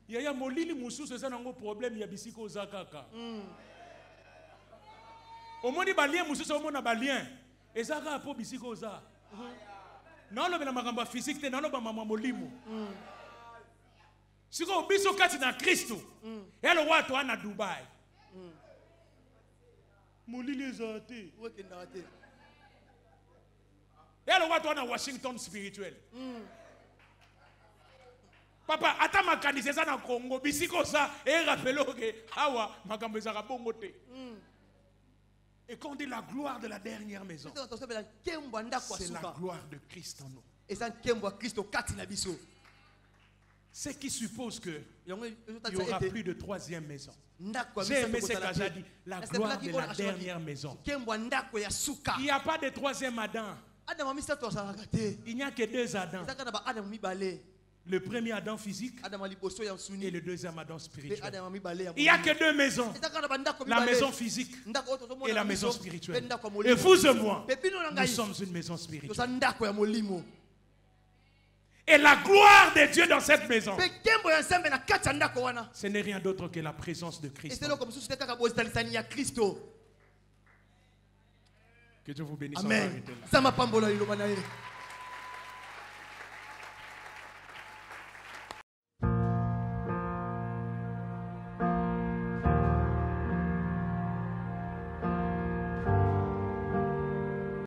il y a molili moussou, c'est un problème, il y a bisiko zakaka. Au moins, il y a balien moussou, c'est au moins un balien. Et ça a pour bisiko za. Non, le maman physique, non, le maman molimo. Si vous avez un Christ, et le roi est à Dubaï. Moulili les athées. Et le roi est à Washington spirituel. Papa, attends ma candidature ça dans le Congo. Bisiko ça, et rappelez-le que Hawa, ma cambeza bongote. Et quand on dit la gloire de la dernière maison, c'est la gloire de Christ en nous. Ce qui suppose qu'il n'y aura plus de 3e maison. J'ai aimé ce que j'ai dit, la gloire de la dernière maison. Il n'y a pas de 3e Adam. Il n'y a que 2 Adams. Le premier Adam physique et le 2e Adam spirituel. Il n'y a que 2 maisons. La maison physique et la maison spirituelle. Et vous et moi, nous sommes une maison spirituelle. Et la gloire de Dieu dans cette maison, ce n'est rien d'autre que la présence de Christ. Que Dieu vous bénisse. Amen.